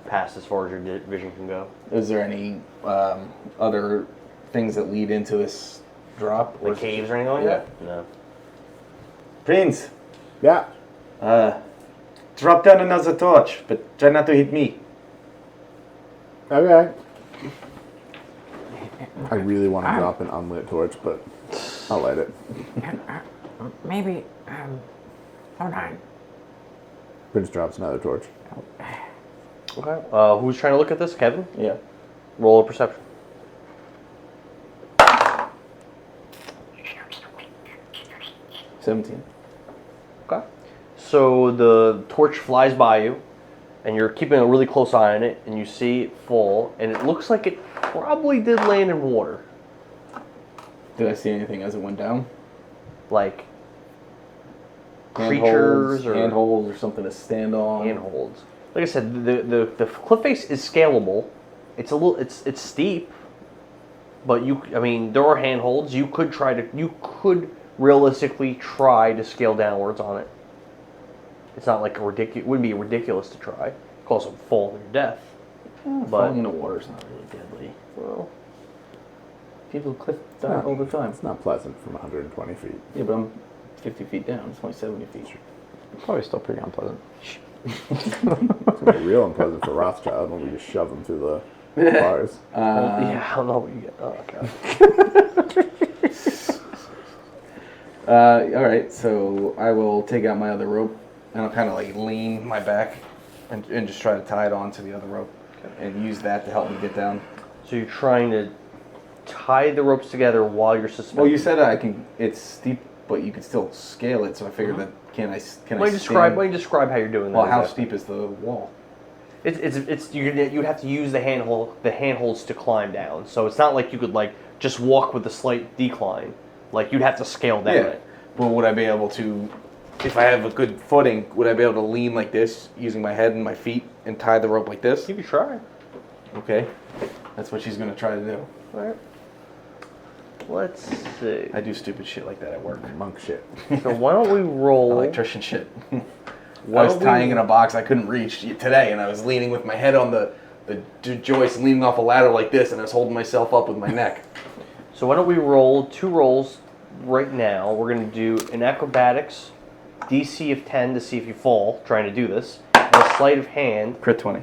past as far as your vision can go. Is there any other things that lead into this drop? Like caves or anything like that? No. Prince! Yeah. Drop down another torch, but try not to hit me. Okay. I really want to drop an unlit torch, but I'll light it. Maybe, hold on. Prince drops another torch. Okay. Who's trying to look at this? Kevin? Yeah. Roll a perception. $17. Okay. So the torch flies by you, and you're keeping a really close eye on it, and you see it fall, and it looks like it probably did land in water. Did I see anything as it went down? Like creatures or handholds or something to stand on. Handholds. Like I said, the cliff face is scalable. It's it's steep, but there are handholds. You could realistically try to scale downwards on it. It's not like it wouldn't be ridiculous to try. It could also fall to your death. But falling into water is not really deadly. Well, people cliff dive all the time. It's not pleasant from 120 feet. Yeah, but I'm 50 feet down. It's only 70 feet. Probably still pretty unpleasant. It's gonna be real unpleasant for Rothschild when we just shove him through the bars. yeah, I don't know what you get. Oh god. All right, so I will take out my other rope, and I'll kind of like lean my back and just try to tie it onto the other rope and use that to help me get down. So you're trying to tie the ropes together while you're suspended. Well, you said it's steep, but you can still scale it, so I figured that Why don't you describe how you're doing that? Well, how steep is the wall? You'd have to use the handholds to climb down. So it's not like you could just walk with a slight decline. Like you'd have to scale down it. But would I be able to, if I have a good footing, would I be able to lean like this using my head and my feet and tie the rope like this? You could try. Okay, that's what she's gonna try to do. All right. Let's see. I do stupid shit like that at work. Monk shit. So why don't we roll electrician shit? I was tying in a box I couldn't reach today, and I was leaning with my head on the joist and leaning off a ladder like this, and I was holding myself up with my neck. So why don't we roll 2 rolls right now? We're going to do an acrobatics DC of 10 to see if you fall trying to do this, and a sleight of hand. Crit 20.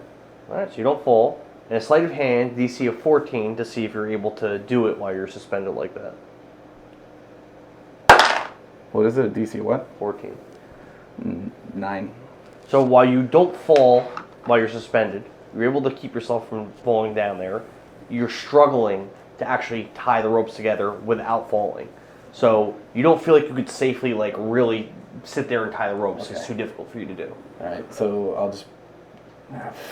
Alright, so you don't fall. And a sleight of hand, DC of 14 to see if you're able to do it while you're suspended like that. What is it? A DC what? 14. 9. So while you don't fall while you're suspended, you're able to keep yourself from falling down there. You're struggling to actually tie the ropes together without falling. So you don't feel like you could safely, like, really sit there and tie the ropes. Okay. It's too difficult for you to do. Alright, so I'll just...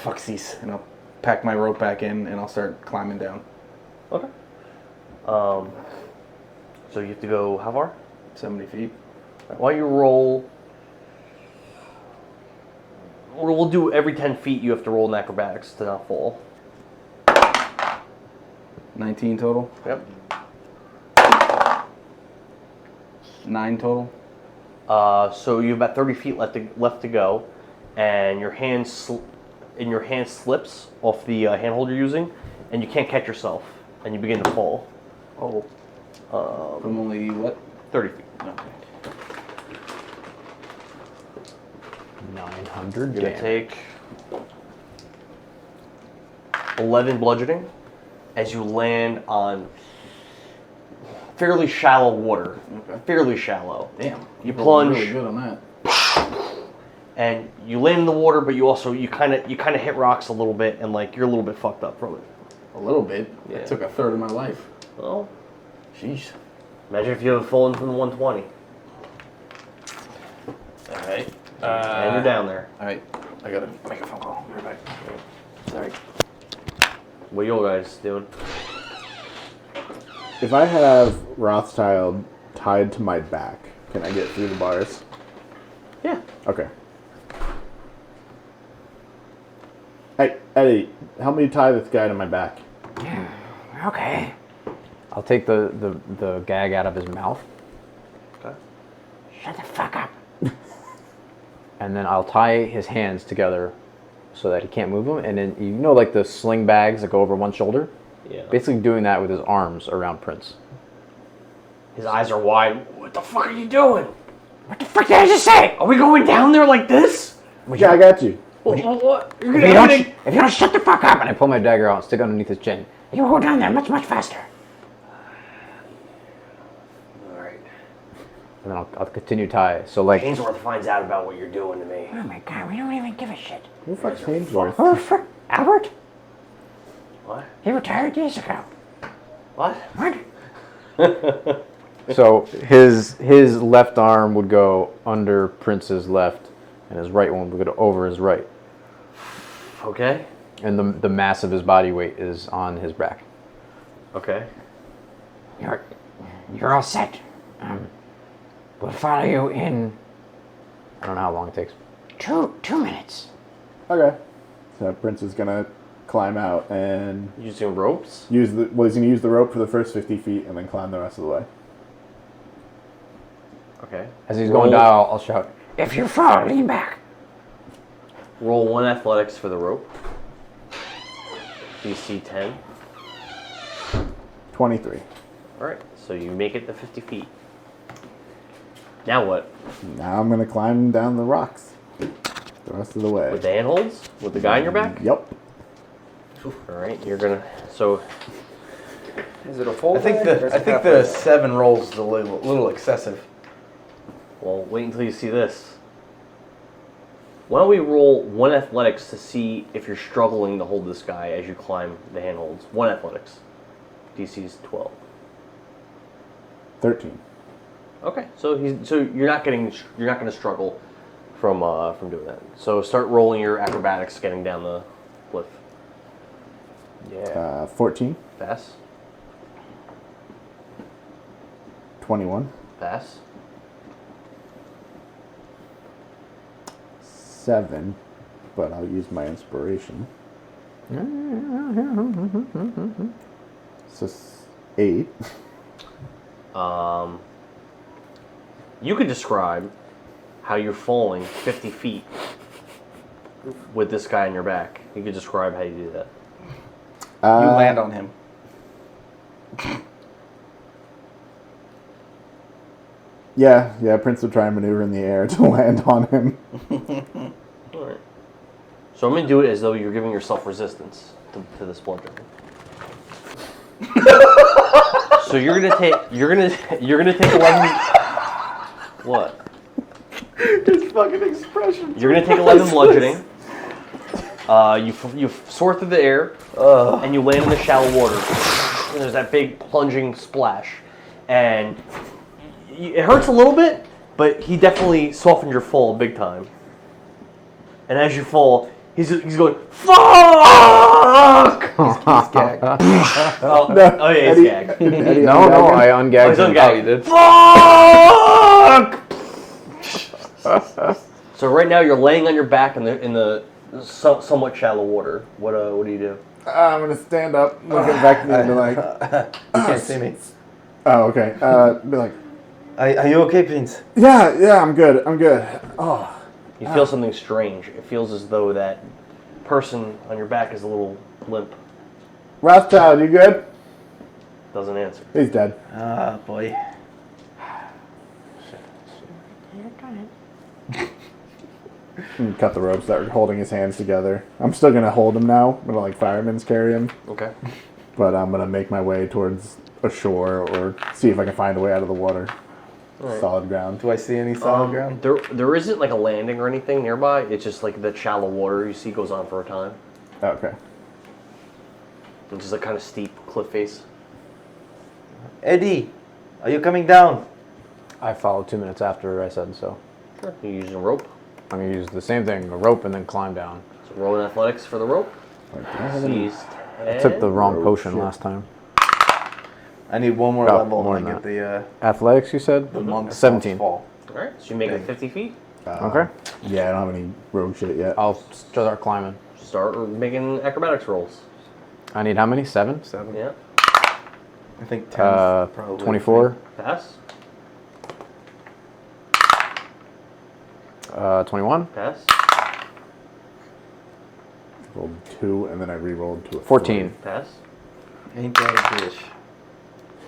fucksies. And I'll pack my rope back in and I'll start climbing down. Okay. So you have to go how far? 70 feet. While you roll... We'll do every 10 feet you have to roll in acrobatics to not fall. 19 total. Yep. 9 total. So you have about 30 feet left to go, and your hand slips off the handhold you're using, and you can't catch yourself, and you begin to fall. Oh. From only what? 30 feet. Okay. 900 You're gonna damage. take 11 bludgeoning as you land on fairly shallow water. Okay. Fairly shallow. Damn. You plunge. Really good on that. And you land in the water, but you also you kind of hit rocks a little bit, and like you're a little bit fucked up from it. A little bit. Yeah. It took a third of my life. Well, Jeez. imagine if you had fallen from the 120, All right. and you're down there. All right. I gotta make a phone call. Be right back. Sorry. What are you guys doing? If I have Rothschild tied to my back, can I get through the bars? Yeah. Okay. Hey, Eddie, help me tie this guy to my back. Okay. I'll take the gag out of his mouth, Okay. Shut the fuck up. and then I'll tie his hands together so that he can't move them. And then, you know, like the sling bags that go over one shoulder? Yeah. Basically doing that with his arms around Prince. His eyes are wide. What the fuck are you doing? What the fuck did I just say? Are we going down there like this? Yeah, I got you. What? You're If gonna you, have don't, if you don't shut the fuck up, And I pull my dagger out and stick it underneath his chin. you will go down there much, much faster. Alright. And then I'll continue tie. So, like, Ainsworth finds out about what you're doing to me. Oh my god, we don't even give a shit. Who the fuck's Hainsworth? Oh, fuck. Albert? What? He retired years ago. What? What? so his left arm would go under Prince's left, and his right one would go over his right. Okay. And the mass of his body weight is on his back. Okay. You're all set. We'll follow you in I don't know how long it takes. 2 minutes. Okay. So Prince is gonna climb out and Using ropes? he's gonna use the rope for the first 50 feet and then climb the rest of the way. Okay. As he's going down, I'll shout, If you fall, lean back. Roll 1 athletics for the rope. DC 10. 23. Alright, so you make it to 50 feet. Now what? Now I'm gonna climb down the rocks the rest of the way. With the handholds? With the guy on your back? Yep. Alright, you're gonna... So, Is it a full? I think bag or is it half the bag? 7 rolls is a little excessive. well, wait until you see this. Why don't we roll 1 athletics to see if you're struggling to hold this guy as you climb the handholds? 1 athletics. DC's 12. 13. Okay, so you're not going to struggle from doing that. So start rolling your acrobatics, getting down the cliff. Yeah. 14. Pass. 21. Pass. 7. But I'll use my inspiration. So 8. You could describe how you're falling 50 feet with this guy on your back. You could describe how you do that. You land on him. Yeah, Prince will try and maneuver in the air to land on him. Alright. So I'm gonna do it as though you're giving yourself resistance to this bludgeoning. So you're gonna take 11. What? His fucking expression. You're gonna take 11 bludgeoning. You soar through the air, and you land in the shallow water. And there's that big plunging splash, and it hurts a little bit, but he definitely softened your fall big time. And as you fall, he's going, fuck! He's gagged. Oh yeah, he's gagged. No, I ungagged He's him. ungagged. Fuck! So right now you're laying on your back in the somewhat shallow water. What do you do? I'm gonna stand up, look at Vekni, and be like, You can't see me. "Oh, okay." Be like, Are you okay, Prince? "Yeah, I'm good. Oh, You feel something strange. It feels as though that person on your back is a little limp. Rothschild, you good?" Doesn't answer. He's dead. Ah, boy. Cut the rope, start holding his hands together. I'm still gonna hold him now. I'm gonna like fireman's carry him, Okay. but I'm gonna make my way towards a shore or see if I can find a way out of the water. Right. Solid ground. Do I see any solid ground? There isn't like a landing or anything nearby. It's just like the shallow water you see goes on for a time. Okay. It's just a kind of steep cliff face. Eddie, are you coming down? I followed 2 minutes after I said so. Sure. You're using a rope. I'm gonna use the same thing, a rope, and then climb down. So roll in athletics for the rope. Seized. I took the wrong potion last time. I need one more Oh, level more and I than get Athletics, you said? the monk's 17. fall. Alright, so you make it 50 feet. Okay. Yeah, I don't have any rogue shit yet. I'll start climbing. Start making acrobatics rolls. I need how many? 7? 7. Yeah. I think 10 probably. 24. Pass. 21. Pass. Rolled 2, and then I re-rolled to a 14. Pass. Ain't that a bitch?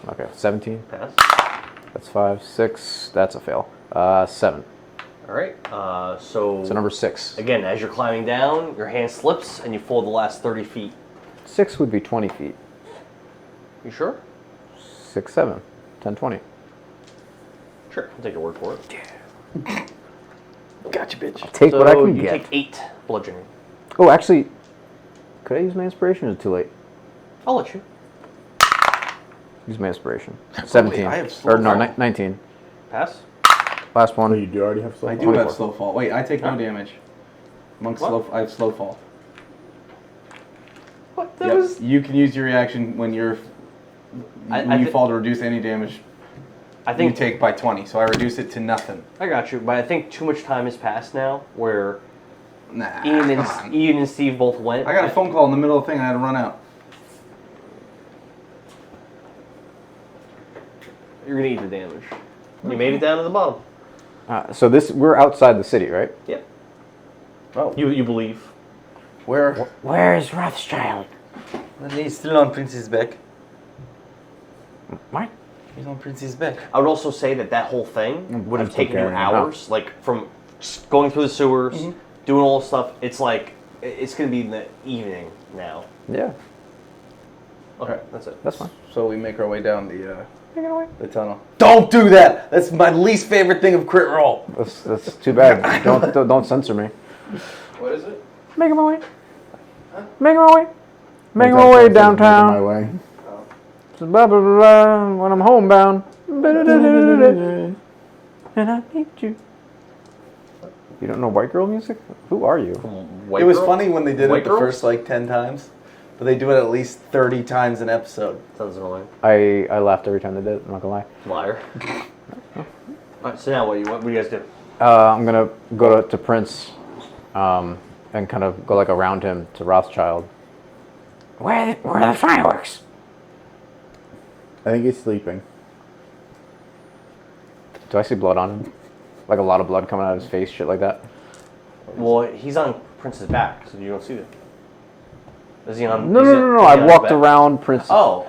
Okay, 17. Pass. That's 5. 6. That's a fail. 7. Alright, so So number 6. again, as you're climbing down, your hand slips and you fall the last 30 feet. 6 would be 20 feet. You sure? 6, 7. 10, 20. Sure, I'll take your word for it. Gotcha, bitch. Take So what I can you get. take 8 bludgeoning. Oh, actually, could I use my inspiration or is it too late? I'll let you. Use my inspiration. 17. I have slow Or no, fall. 19. Pass. Last Oh, one. you do already have slow I fall? do have 24. slow fall. Wait, I take no damage. Monk What? slow. I have slow fall. What? That Yep. was... You can use your reaction when you're when you thi- fall to reduce any damage I you think... take by 20. So I reduce it to nothing. I got you, but I think too much time has passed now where Nah. Ian come on. and Steve both went. I got a phone call in the middle of the thing. I had to run out. You're gonna eat the damage. You made it down to the bottom. So we're outside the city, right? Yep. Oh, You believe. where? Where's Rothschild? He's still on Prince's back. What? He's on Prince's back. I would also say that whole thing would have I'm taken you preparing. hours, like from going through the sewers, doing all this stuff. It's like it's gonna be in the evening now. Yeah, Okay, that's it. that's fine. So we make our way down the tunnel. Don't do that. That's my least favorite thing of crit roll. That's too bad. don't censor me. What is it? Making my way. Making my way. Making my That's way what I said, downtown. making my way. So blah, blah, blah, blah, when I'm homebound. And I need you. You don't know white girl music? Who are you? White It was girl? funny when they did White it the girls? first like 10 times, but they do it at least 30 times an episode. Sounds annoying. I laughed every time they did it, I'm not gonna lie. Liar. Alright, so now what do you guys do? I'm gonna go to Prince and kind of go like around him to Rothschild. Where are the fireworks? I think he's sleeping. Do I see blood on him? Like a lot of blood coming out of his face, shit like that? Well, he's on Prince's back, so you don't see that. Is he on? No. is he I on his walked back? around Prince. So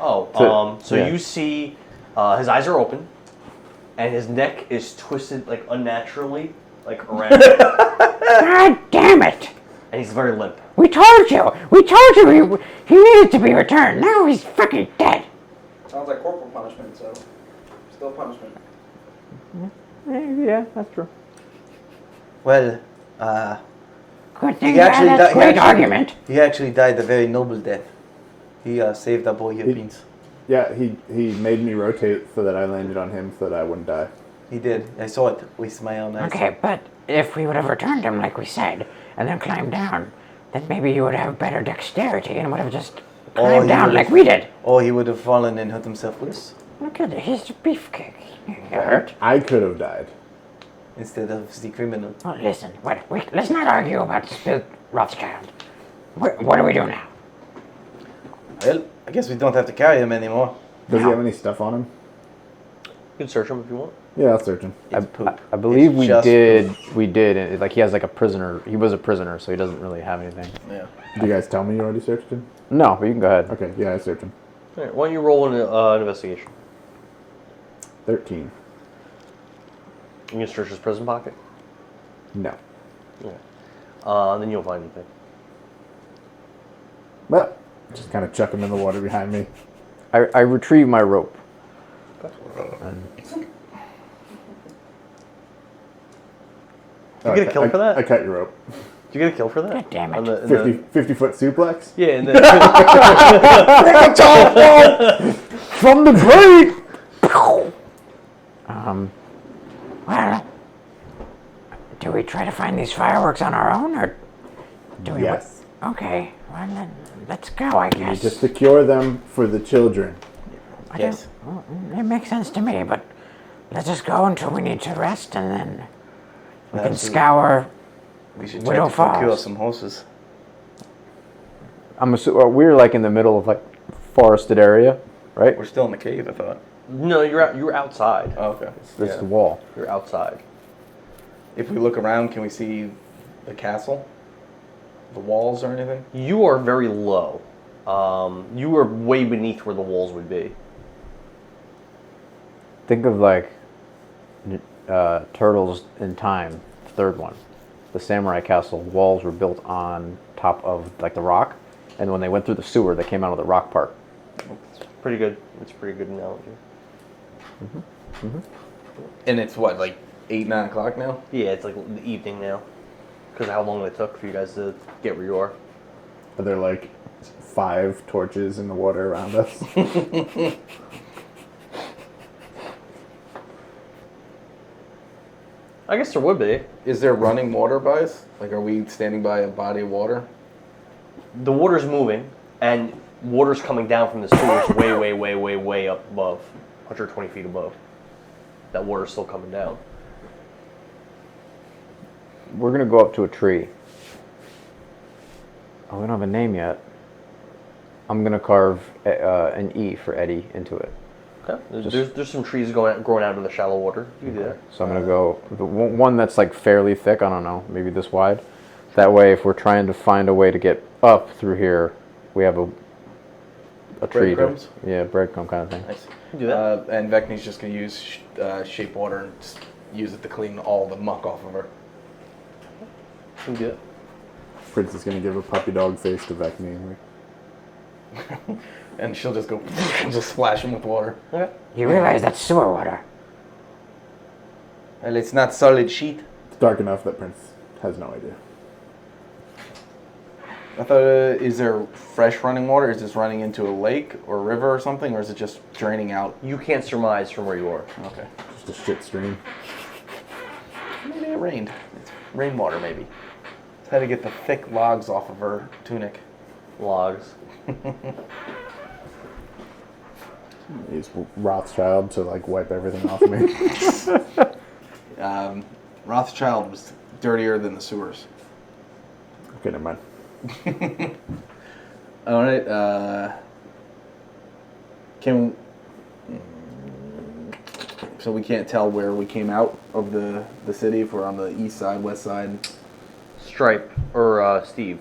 yeah. you see his eyes are open, and his neck is twisted like unnaturally, like around. God damn it! And he's very limp. We told you! We told you he needed to be returned. Now he's fucking dead. Sounds like corporal punishment, so still punishment. Yeah, that's true. Well, Good thing you had that great argument. He actually died a very noble death. He saved our boy here, Beans. Yeah, he made me rotate so that I landed on him so that I wouldn't die. He did. I saw it with my own eyes. Okay, but if we would have returned him like we said, and then climbed down, then maybe you would have better dexterity and would have just climbed down like we did. Or he would have fallen and hurt himself worse. Look at it, he's a beefcake. You hurt? I could have died. Instead of the criminal. Well, listen, let's not argue about Spilt Rothschild. What do we do now? Well, I guess we don't have to carry him anymore. Does he have any stuff on him? You can search him if you want. Yeah, I'll search him. I believe It's we just did. And like he has like a prisoner. He was a prisoner, so he doesn't really have anything. Yeah. Did you guys tell me you already searched him? No, but you can go ahead. Okay, yeah, I searched him. All right, why don't you roll an investigation? 13. You can search his prison pocket. No. Yeah. Then you won't find anything. Well, just kind of chuck him in the water behind me. I retrieve my rope. Did you get a kill for that? I cut your rope. Did you get a kill for that? God damn it. On the, 50-foot suplex? Yeah, and then From the grave! Well, do we try to find these fireworks on our own, or do we? Yes. Okay, well then, let's go, I You need guess. to secure them for the children. Yes. It makes sense to me, but let's just go until we need to rest, and then we can scour We should try Widow to procure Falls. some horses. I'm assuming we're like in the middle of like forested area, right? We're still in the cave, I thought. no, you're outside. Oh, okay. That's the wall. You're outside. If we look around, can we see the castle? The walls or anything? You are very low. You are way beneath where the walls would be. Think of like Turtles in Time, the third one. The samurai castle walls were built on top of like the rock, and when they went through the sewer, they came out of the rock part. It's pretty good. It's a pretty good analogy. And it's what, like 8, 9 o'clock now? Yeah, it's like the evening now. Because of how long it took for you guys to get where you are. Are there like 5 torches in the water around us? I guess there would be. Is there running water by us? Like, are we standing by a body of water? The water's moving, and water's coming down from the sewers way up above. 120 feet above. That water's still coming down. We're gonna go up to a tree. Oh, we don't have a name yet. I'm gonna carve an E for Eddie into it. Okay. There's some trees growing out of the shallow water. You can do that. So I'm gonna go the one that's like fairly thick. I don't know, maybe this wide. That way, if we're trying to find a way to get up through here, we have a tree. Breadcrumbs? Yeah, breadcrumb kind of thing. Nice. You can do that. And Vekni's just going to use shape water and just use it to clean all the muck off of her. You can do that. Prince is gonna give a puppy dog face to Vekni. And she'll just go and just splash him with water. Okay. You realize that's sewer water. Well, it's not solid sheet. It's dark enough that Prince has no idea. I thought, is there fresh running water? Is this running into a lake or a river or something? Or is it just draining out? You can't surmise from where you are. Okay. Just a shit stream. Maybe it rained. It's rainwater, maybe. It's how to get the thick logs off of her tunic. Logs. Use Rothschild to like wipe everything off me. Rothschild was dirtier than the sewers. Okay, never mind. All right. So we can't tell where we came out of the city, if we're on the east side, west side. Stripe, or Steve,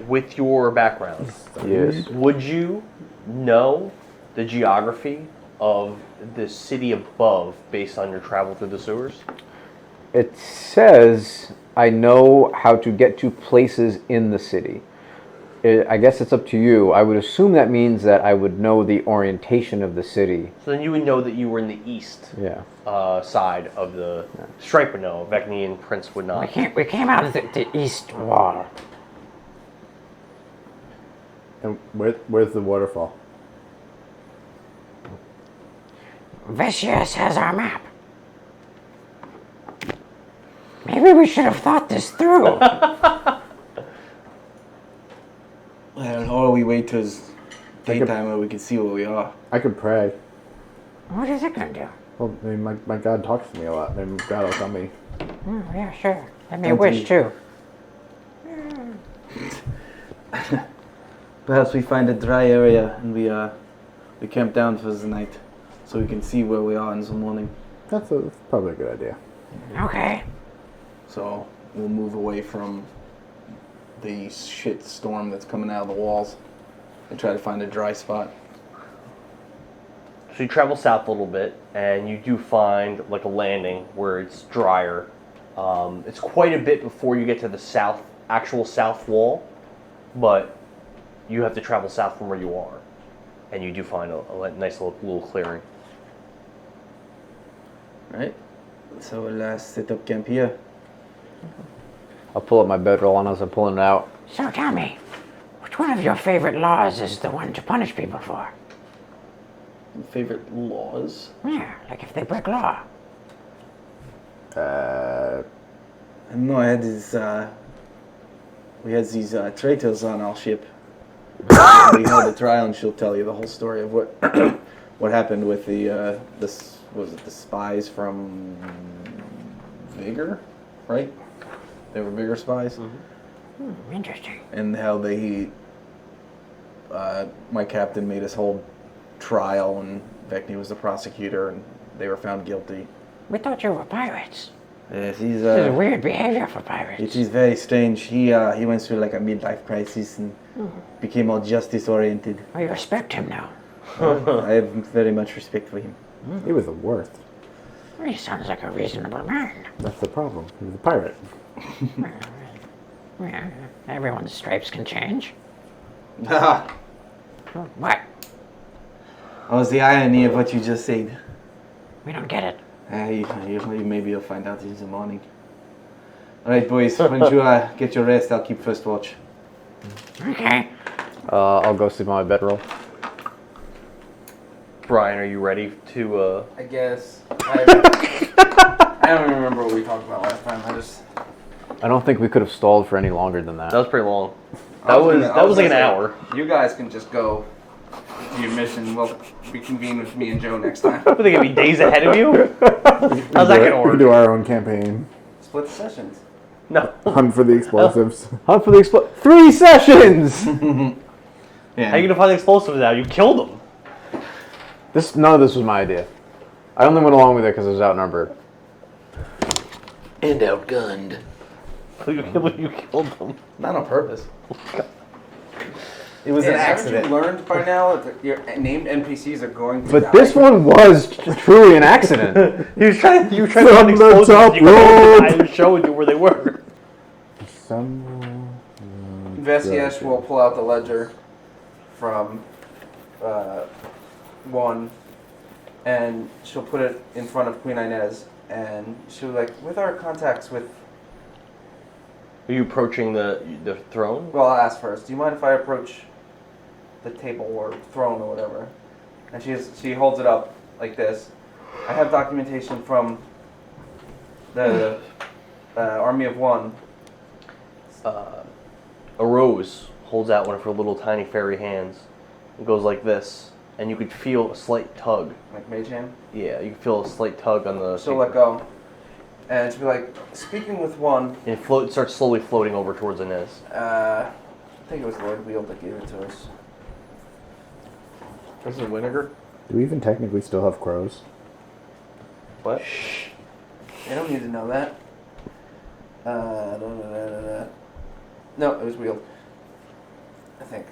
with your background, Yes. would you know the geography of the city above based on your travel through the sewers? It says I know how to get to places in the city. I guess it's up to you. I would assume that means that I would know the orientation of the city. So then you would know that you were in the east side of the... Stripe would know. Vekni and Prince would not. We came out of the east wall. And where's the waterfall? Veszelyes has our map. Maybe we should have thought this through. Or we wait till it's daytime where we can see where we are. I could pray. What is it going to do? Well, I mean, my God talks to me a lot. Maybe God will tell me. Yeah, sure. Let me wish, too. Perhaps we find a dry area and we camp down for the night, so we can see where we are in the morning. That's probably a good idea. Okay. So we'll move away from the shit storm that's coming out of the walls and try to find a dry spot. So you travel south a little bit, and you do find like a landing where it's drier. It's quite a bit before you get to the actual south wall, but you have to travel south from where you are, and you do find a nice little clearing. Right? So we'll set up camp here. I'll pull up my bedroll and as I'm pulling it out. So tell me, which one of your favorite laws is the one to punish people for? Favorite laws? Yeah, like if they break law. I don't know, I had these, we had these traitors on our ship. We held a trial and she'll tell you the whole story of what happened with the spies from Vigor, right? They were Vigor spies. Mm-hmm. Interesting. And how my captain made us hold trial and Vekni was the prosecutor and they were found guilty. We thought you were pirates. Yes, This is weird behavior for pirates. It is very strange. He went through like a midlife crisis and became all justice oriented. I respect him now. I have very much respect for him. He was the worst. He sounds like a reasonable man. That's the problem. He was a pirate. Yeah, everyone's stripes can change. What What? was the irony of what you just said? We don't get it. Maybe you'll find out in the morning. All right, boys. Once you get your rest, I'll keep first watch. Okay. I'll go sleep on my bedroll. Brian, are you ready to... I guess. I don't even remember what we talked about last time. I don't think we could have stalled for any longer than that. That was pretty long. That was like an hour. You guys can just go to your mission. We'll reconvene with me and Joe next time. Are they going to be days ahead of you? How's that going to We can work? do our own campaign. Split the sessions. No. Hunt for the explosives. Hunt for the 3 sessions! How are you going to find the explosives now? You killed them. None of this was my idea. I only went along with it because I was outnumbered. And outgunned. You killed them. Not on purpose. It was an Haven't accident. you learned by now that your named NPCs are going to But die? this one was truly an accident. You were trying to From find the explosives. top You couldn't. rope. I was showing you where they were. Veszelyes will pull out the ledger from one, and she'll put it in front of Queen Inez, and she'll be like, with our contacts with... Are you approaching the throne? Well, I'll ask first. Do you mind if I approach the table or throne or whatever? And she holds it up like this. I have documentation from the Army of One. A rose holds out one of her little tiny fairy hands. It goes like this, and you could feel a slight tug. Like Mage hand? Yeah, you can feel a slight tug on the... She'll let go. And she'll be like, speaking with one... And it starts slowly floating over towards Inez. I think it was Lord Wheel that gave it to us. This is vinegar? Do we even technically still have crows? What? They don't need to know that. No, it was Wheel. I think.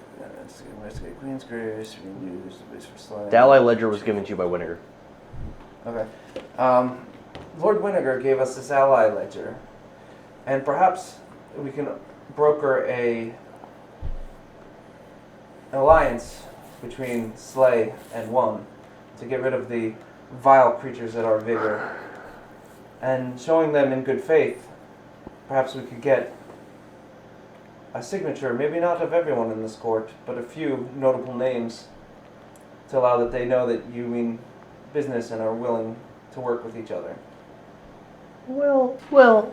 Investigate Queensgrace. Use the base for slide. The ally ledger was given to you by Vinegar. Okay. Lord Winnegar gave us this ally ledger, and perhaps we can broker an alliance between Slay and One to get rid of the vile creatures at our vigor. And showing them in good faith, perhaps we could get a signature, maybe not of everyone in this court, but a few notable names to allow that they know that you mean business and are willing to work with each other. Well,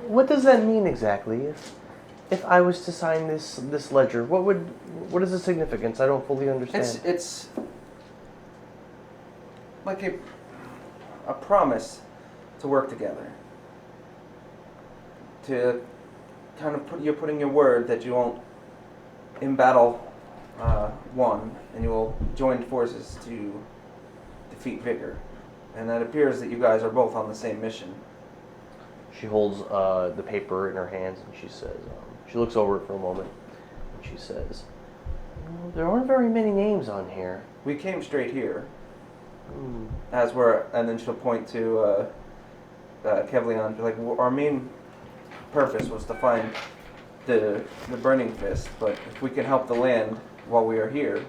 what does that mean exactly? If I was to sign this ledger, what is the significance? I don't fully understand. It's like a promise to work together. To kind of you're putting your word that you won't embattle One, and you will join forces to defeat Vigor. And that appears that you guys are both on the same mission. She holds the paper in her hands and she says, she looks over it for a moment and she says, well, there aren't very many names on here. We came straight here. And then she'll point to Kevlion, like, our main purpose was to find the Burning Fist, but if we can help the land while we are here,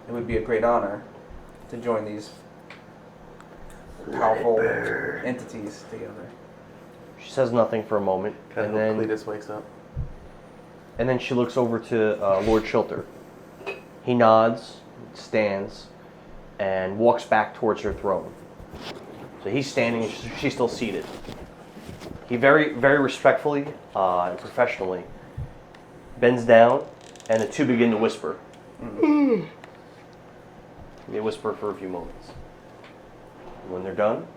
it would be a great honor to join these powerful entities together. She says nothing for a moment, and then Cletus wakes up. And then she looks over to Lord Shilter. He nods, stands, and walks back towards her throne. So he's standing, and she's still seated. He very, very respectfully and professionally bends down, and the two begin to whisper. They whisper for a few moments. When they're done,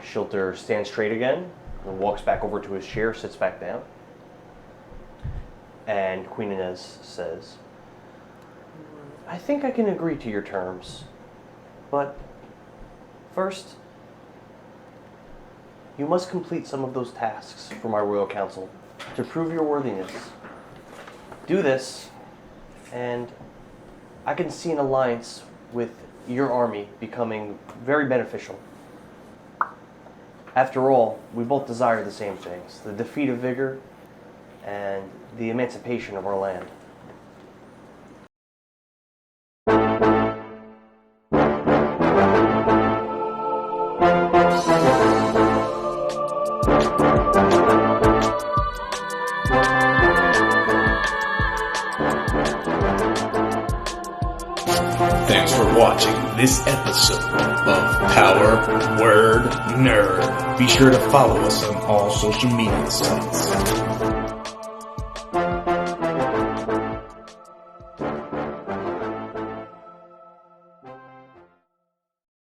Shilter stands straight again, and walks back over to his chair, sits back down. And Queen Inez says, I think I can agree to your terms, but first, you must complete some of those tasks for my royal council to prove your worthiness. Do this, and I can see an alliance with your army becoming very beneficial. After all, we both desire the same things, the defeat of Vigor and the emancipation of our land. Thanks for watching this episode of Power Word Nerd. Be sure to follow us on all social media sites.